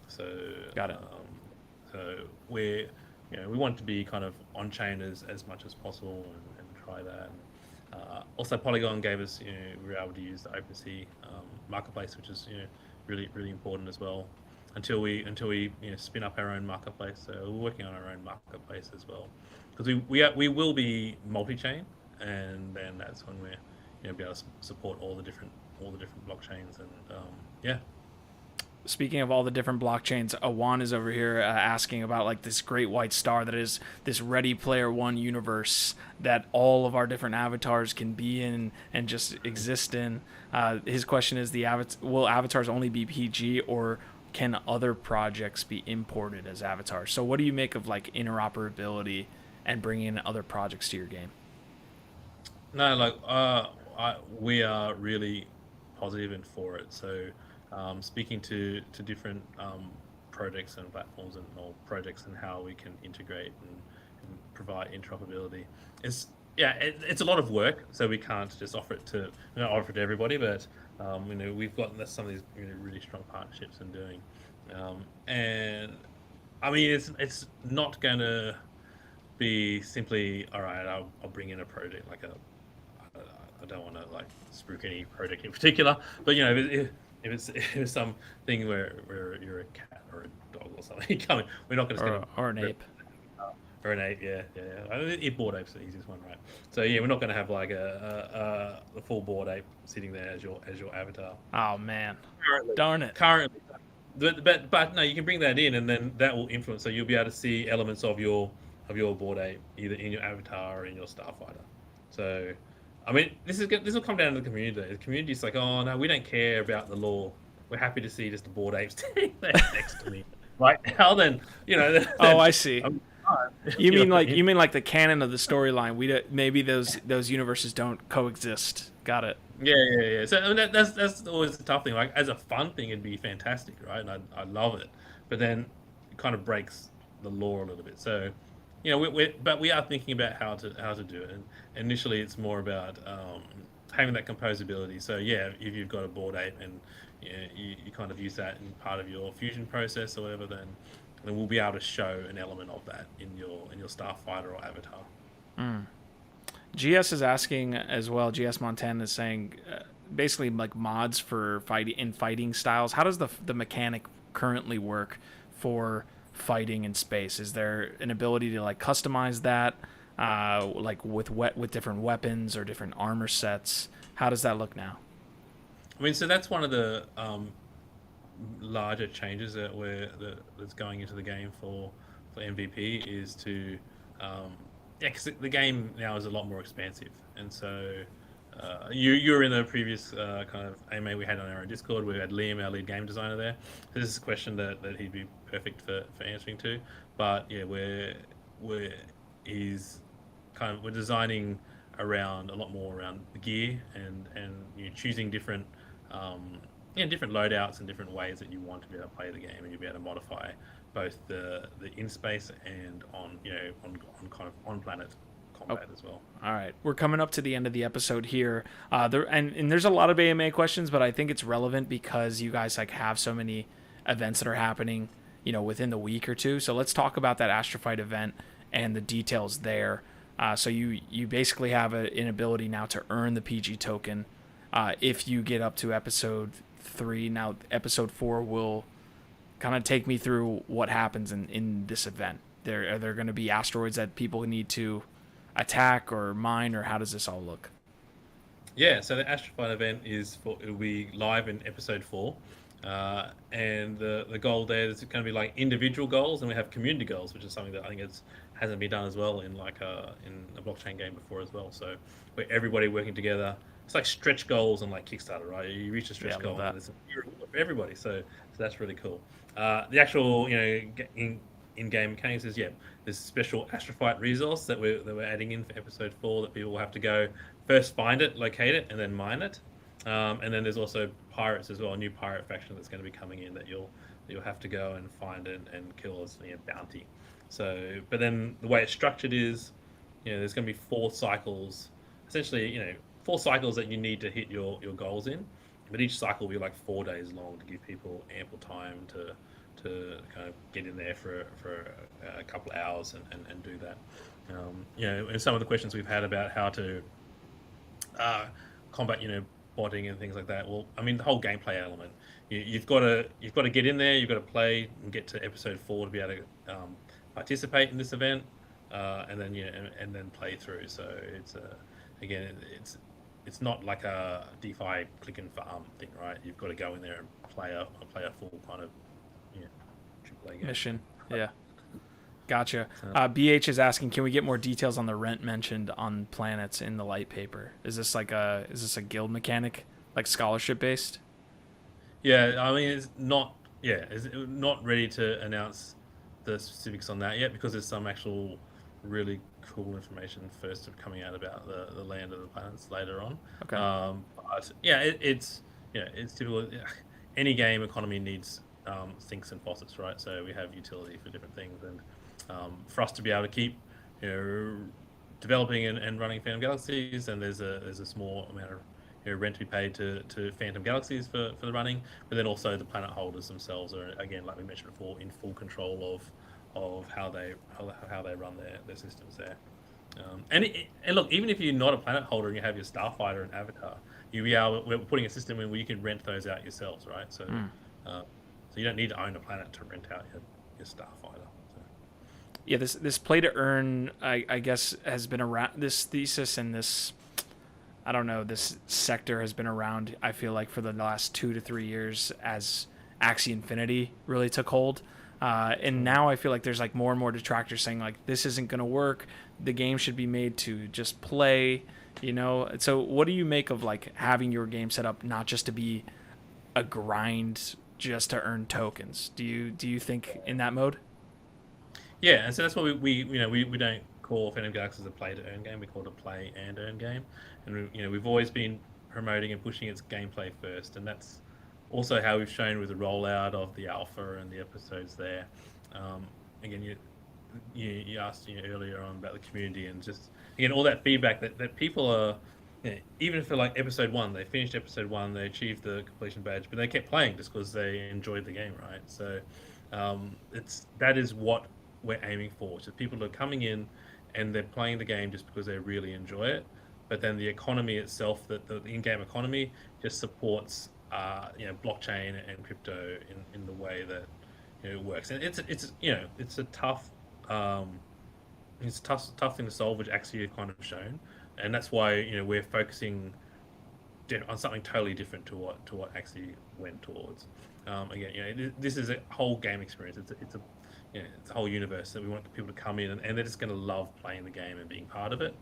So got it. So we want to be kind of on chain as much as possible and try that. Also, Polygon gave us, we were able to use the OpenSea marketplace, which is really important as well. Until we spin up our own marketplace, so we're working on our own marketplace as well, because we will be multi-chain, and then that's when we're be able to support all the different blockchains and Speaking of all the different blockchains, Awan is over here asking about like this great white star that is this Ready Player One universe that all of our different avatars can be in and just exist in. His question is, will avatars only be PG, or can other projects be imported as avatars? So what do you make of like interoperability and bringing in other projects to your game? No, we are really positive and for it. So speaking to different projects and platforms or projects and how we can integrate and provide interoperability, it's a lot of work. So we can't just offer it to everybody, but we've got some of these really strong partnerships in doing, and I mean it's not going to be simply all right. I'll bring in a project like I don't want to like spruik any project in particular, but if it's something where you're a cat or a dog or something coming, we're not going to or an ape. Or an ape, yeah. I mean, bored ape's the easiest one, right? So yeah, we're not going to have like a full bored ape sitting there as your avatar. Oh man, Currently, darn it. currently, but no, you can bring that in, and then that will influence. So you'll be able to see elements of your board ape either in your avatar or in your starfighter. So, I mean, this will come down to the community. The community's like, oh no, we don't care about the lore. We're happy to see just the board apes standing there next to me. Right now, then Oh, I see. I'm, You you know mean what I like you mean like the canon of the storyline? Maybe those universes don't coexist. Got it. Yeah. So I mean, that's always the tough thing. Like as a fun thing, it'd be fantastic, right? And I love it, but then it kind of breaks the lore a little bit. So, but we are thinking about how to do it. And initially, it's more about having that composability. So yeah, if you've got a board ape and you kind of use that in part of your fusion process or whatever, then we'll be able to show an element of that in your starfighter or avatar. GS is asking as well. GS Montana is saying basically like mods for fighting styles. How does the mechanic currently work for fighting in space? Is there an ability to like customize that, like with different weapons or different armor sets? How does that look now? I mean, so that's one of the larger changes that's going into the game for MVP is to because the game now is a lot more expansive, and so you were in the previous kind of AMA we had on our Discord. We had Liam, our lead game designer, there. So this is a question that he'd be perfect for answering to. But yeah, we're designing around a lot more around the gear and choosing different different loadouts and different ways that you want to be able to play the game, and you'll be able to modify both the in space and on kind of on planet combat as well. All right, we're coming up to the end of the episode here. And there's a lot of AMA questions, but I think it's relevant because you guys like have so many events that are happening, within the week or two. So let's talk about that Astrofight event and the details there. So you basically have an ability now to earn the PG token if you get up to episode 3. Now episode 4 will kind of take me through what happens in this event. Are there going to be asteroids that people need to attack or mine, or how does this all look? Yeah, so the Astrofight event it'll be live in episode 4, and the goal there is going to be like individual goals, and we have community goals, which is something that I think hasn't been done as well in in a blockchain game before as well. So where everybody working together. It's like stretch goals on like Kickstarter, right? You reach a stretch goal, and there's a reward for everybody. So that's really cool. The actual in-game mechanics is there's a special Astrofight resource that we're adding in for episode 4 that people will have to go first find it, locate it, and then mine it. And then there's also pirates as well, a new pirate faction that's going to be coming in that you'll have to go and find it and kill as bounty. So, but then the way it's structured is, there's going to be 4 cycles, essentially, 4 cycles that you need to hit your goals in, but each cycle will be like 4 days long to give people ample time to kind of get in there for a couple of hours and do that. And some of the questions we've had about how to combat botting and things like that. Well, I mean the whole gameplay element. You've got to get in there. You've got to play and get to episode 4 to be able to participate in this event, and then play through. So it's again it's not like a DeFi click and farm thing, right? You've got to go in there and play a full kind of AAA game. Mission. Yeah. Gotcha. BH is asking, can we get more details on the rent mentioned on planets in the light paper? Is this a guild mechanic, like scholarship based? Yeah, I mean it's not ready to announce the specifics on that yet because there's some actual really cool information first coming out about the land of the planets later on. Okay. But yeah, it's typical. Any game economy needs sinks and faucets, right? So we have utility for different things, and for us to be able to keep developing and running Phantom Galaxies, and there's a small amount of rent to be paid to Phantom Galaxies for the running, but then also the planet holders themselves are, again, like we mentioned before, in full control of how they run their systems there. And look, even if you're not a planet holder and you have your starfighter and avatar, we're putting a system in where you can rent those out yourselves, right? So so you don't need to own a planet to rent out your starfighter. So. yeah, this play to earn, I guess, has been around. This thesis and this, I don't know, this sector has been around, I feel like, for the last 2 to 3 years as Axie Infinity really took hold. And now I feel like there's like more and more detractors saying like this isn't going to work. The game should be made to just play, you know. So what do you make of like having your game set up not just to be a grind just to earn tokens? Do you think in that mode? Yeah, and so that's why we don't call Phantom Galaxies a play to earn game. We call it a play and earn game, and we've always been promoting and pushing its gameplay first, and that's also how we've shown with the rollout of the alpha and the episodes there. Um, Again, you asked earlier on about the community and just again all that feedback that people are even for like episode one, they finished episode one, they achieved the completion badge, but they kept playing just because they enjoyed the game, right? So it's that is what we're aiming for. So people are coming in and they're playing the game just because they really enjoy it, but then the economy itself, the in-game economy, just supports blockchain and crypto in the way that it works. And it's a tough it's tough thing to solve, which actually is kind of shown, and that's why we're focusing on something totally different to what actually went towards. Again, this is a whole game experience. It's a whole universe that we want people to come in and they're just going to love playing the game and being part of it,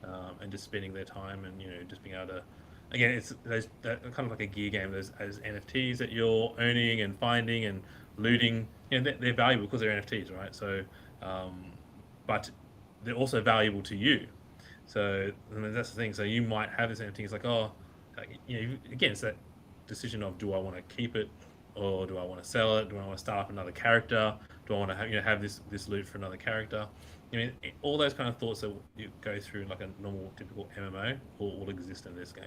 and just spending their time and just being able to. Again, it's that kind of like a gear game. There's NFTs that you're earning and finding and looting. They're valuable because they're NFTs, right? So, but they're also valuable to you. So that's the thing. So you might have this NFT. It's like, oh, again, it's that decision of do I want to keep it or do I want to sell it? Do I want to start up another character? Do I want to have this loot for another character? All those kind of thoughts that you go through like a normal, typical MMO will exist in this game.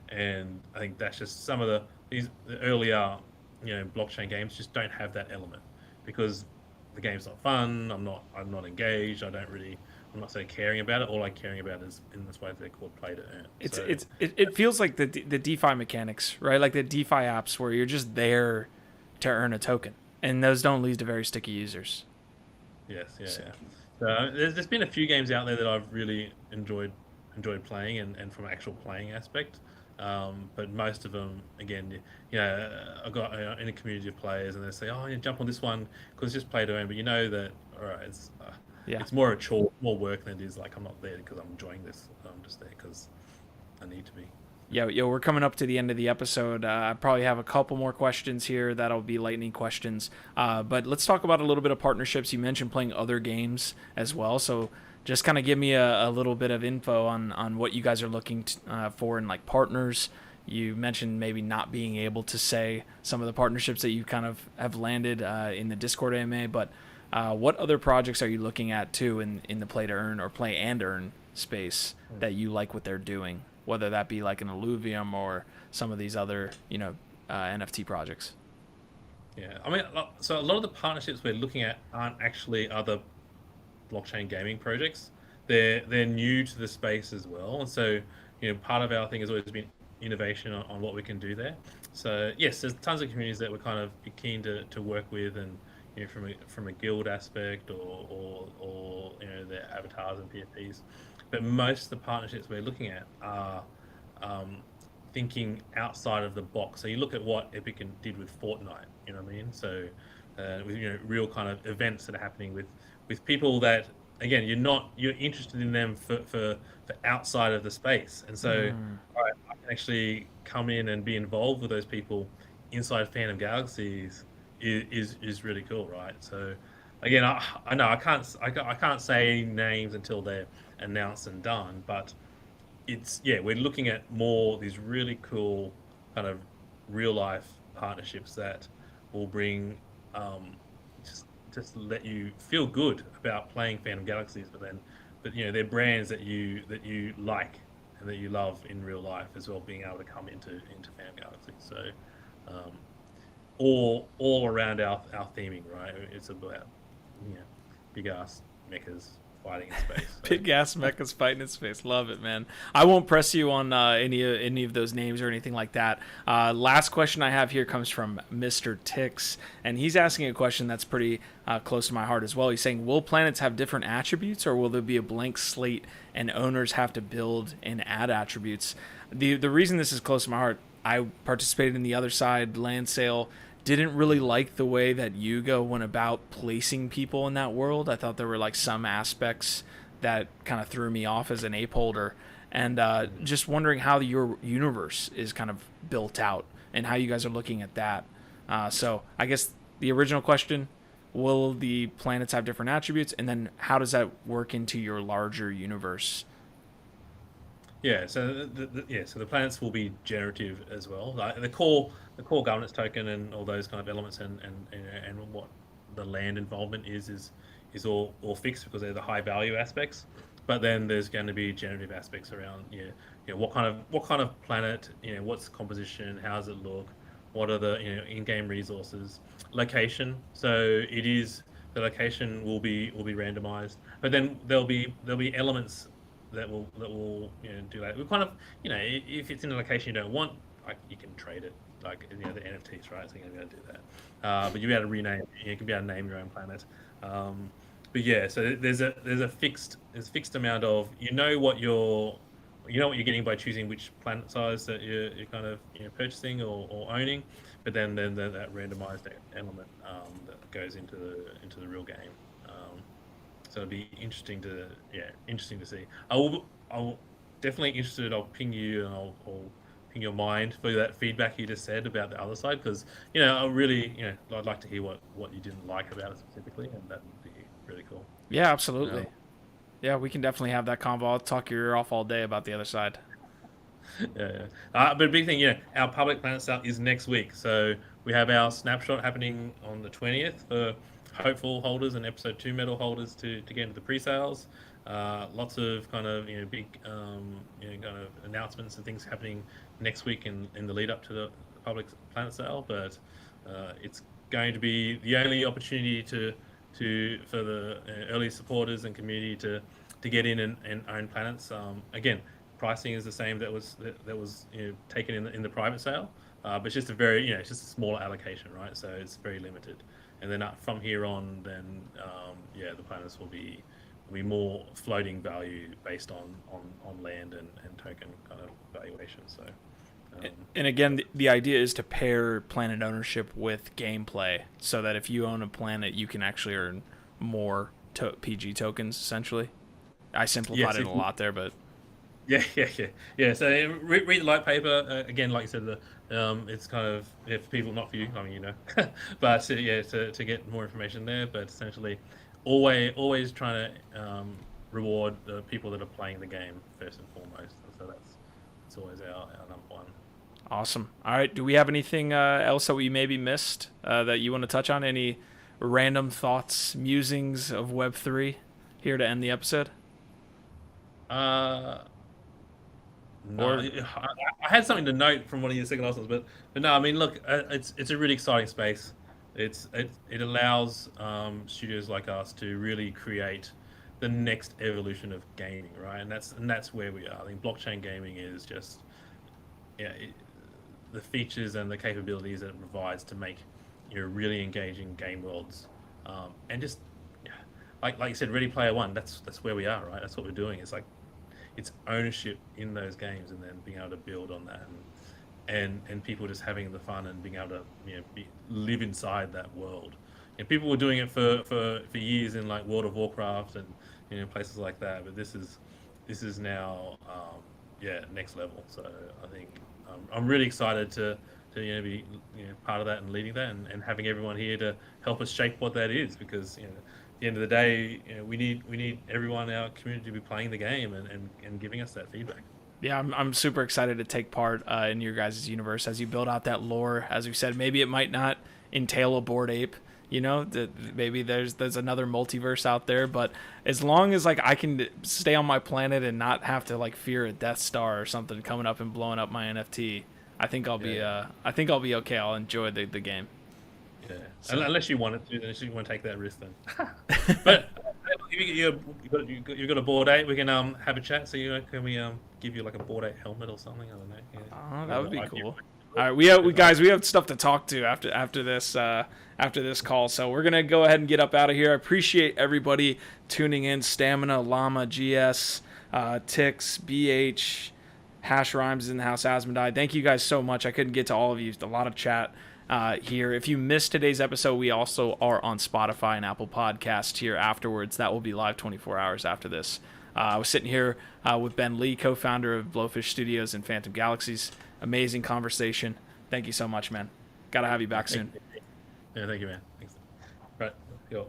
And I think that's just some of the earlier, blockchain games just don't have that element because the game's not fun. I'm not engaged. I'm not so caring about it. All I'm caring about is in this way they're called play to earn. It feels like the DeFi mechanics, right? Like the DeFi apps where you're just there to earn a token, and those don't lead to very sticky users. Yes, yeah, so. Yeah. So there's been a few games out there that I've really enjoyed playing and from an actual playing aspect. But most of them, again, I've got in a community of players, and they say, "Oh, jump on this one because it's just play to earn." But that, all right, it's more a chore, more work than it is like I'm not there because I'm enjoying this. I'm just there because I need to be. Yo, we're coming up to the end of the episode. I probably have a couple more questions here that'll be lightning questions. But let's talk about a little bit of partnerships. You mentioned playing other games as well, so just kind of give me a little bit of info on what you guys are looking for in like partners. You mentioned maybe not being able to say some of the partnerships that you kind of have landed in the Discord AMA, but what other projects are you looking at too in the play to earn or play and earn space that you like what they're doing, whether that be like an Illuvium or some of these other NFT projects? Yeah, I mean, so a lot of the partnerships we're looking at aren't actually other blockchain gaming projects. They're new to the space as well, and so part of our thing has always been innovation on what we can do there. So yes, there's tons of communities that we're kind of keen to work with, and from a guild aspect or their avatars and PFPs. But most of the partnerships we're looking at are thinking outside of the box. So you look at what Epic did with Fortnite, you know what I mean? So with real kind of events that are happening with people that again you're interested in them for outside of the space, and so all right, I can actually come in and be involved with those people inside Phantom Galaxies is really cool, right? So again, I know I can't say names until they're announced and done, but we're looking at more these really cool kind of real life partnerships that will bring just let you feel good about playing Phantom Galaxies, but they're brands that you like and that you love in real life as well, being able to come into Phantom Galaxies. So all around our theming, right? It's about big ass mechas fighting in space. So. Big ass mechas fighting in space. Love it, man. I won't press you on any of those names or anything like that. Last question I have here comes from Mr. Tix, and he's asking a question that's pretty close to my heart as well. He's saying, will planets have different attributes, or will there be a blank slate and owners have to build and add attributes? The reason this is close to my heart, I participated in the other side land sale. Didn't really like the way that Yuga went about placing people in that world. I thought there were like some aspects that kind of threw me off as an ape holder. And just wondering how your universe is kind of built out and how you guys are looking at that. So I guess the original question, will the planets have different attributes? And then how does that work into your larger universe? Yeah, so the planets will be generative as well. Like the core governance token and all those kind of elements and what the land involvement is all fixed because they're the high value aspects. But then there's going to be generative aspects around what kind of planet, what's the composition, how does it look, what are the in-game resources, location. So the location will be randomized, but then there'll be elements that will do that. We kind of if it's in a location you don't want, like you can trade it, like the NFTs, right? So you're gonna be able to do that. But you'll be able to rename. You can be able to name your own planet. But yeah, so there's a fixed amount of what you're getting by choosing which planet size that you're kind of purchasing or owning. But then that randomized element that goes into the real game. So it'll be interesting to see. I'll definitely interested. I'll ping you and I'll ping your mind for that feedback you just said about the other side, because I really I'd like to hear what you didn't like about it specifically, and that would be really cool. Yeah, absolutely. Yeah, we can definitely have that convo. I'll talk your ear off all day about the other side. Yeah. But a big thing, our public planet sale is next week, so we have our snapshot happening on the 20th for hopeful holders and episode 2 medal holders to get into the pre-sales. Lots of kind of big kind of announcements and things happening next week in the lead up to the public planet sale, but it's going to be the only opportunity for the early supporters and community to get in and own planets. Again, pricing is the same that was taken in the private sale, but it's just it's just a smaller allocation, right? So it's very limited. And then from here on, then the planets will be more floating value based on land and token kind of valuation. So, and again, the idea is to pair planet ownership with gameplay, so that if you own a planet, you can actually earn more PG tokens. Essentially, I simplified it a lot there, but yeah. So read the light paper again, like you said. It's kind of for people, not for you. I mean, but to get more information there. But essentially, always trying to reward the people that are playing the game first and foremost. So that's always our number one. Awesome. All right. Do we have anything else that we maybe missed that you want to touch on? Any random thoughts, musings of Web3 here to end the episode? No, I had something to note from one of your second lessons, but no, I mean, look, it's a really exciting space. It allows studios like us to really create the next evolution of gaming, right? And that's where we are. I think blockchain gaming is just the features and the capabilities that it provides to make really engaging game worlds, and just like you said, Ready Player One. That's where we are, right? That's what we're doing. It's like it's ownership in those games, and then being able to build on that, and people just having the fun and being able to live inside that world. And people were doing it for years in like World of Warcraft and places like that, but this is now next level. So I think I'm really excited to be part of that and leading that, and having everyone here to help us shape what that is, because at the end of the day, we need everyone in our community to be playing the game and giving us that feedback. Yeah, I'm super excited to take part in your guys' universe as you build out that lore. As we said, maybe it might not entail a Bored Ape, maybe there's another multiverse out there, but as long as I can stay on my planet and not have to fear a Death Star or something coming up and blowing up my NFT, I think I'll be okay. I'll enjoy the game. Yeah, so, unless you want to take that risk, then. But if you've got a board 8. We can have a chat. So can we give you like a board 8 helmet or something? I don't know. Yeah. Oh, that would be cool. All right, we have stuff to talk to after this call, so we're gonna go ahead and get up out of here. I appreciate everybody tuning in. Stamina, Llama, GS, Tix, BH, Hash Rhymes in the house, Asmodai. Thank you guys so much. I couldn't get to all of you. A lot of chat here. If you missed today's episode, we also are on Spotify and Apple Podcasts here afterwards. That will be live 24 hours after this. I was sitting here with Ben Lee, co-founder of Blowfish Studios and Phantom Galaxies. Amazing conversation. Thank you so much, man. Got to have you back soon. Yeah, thank you, man. Thanks. Right. Yo.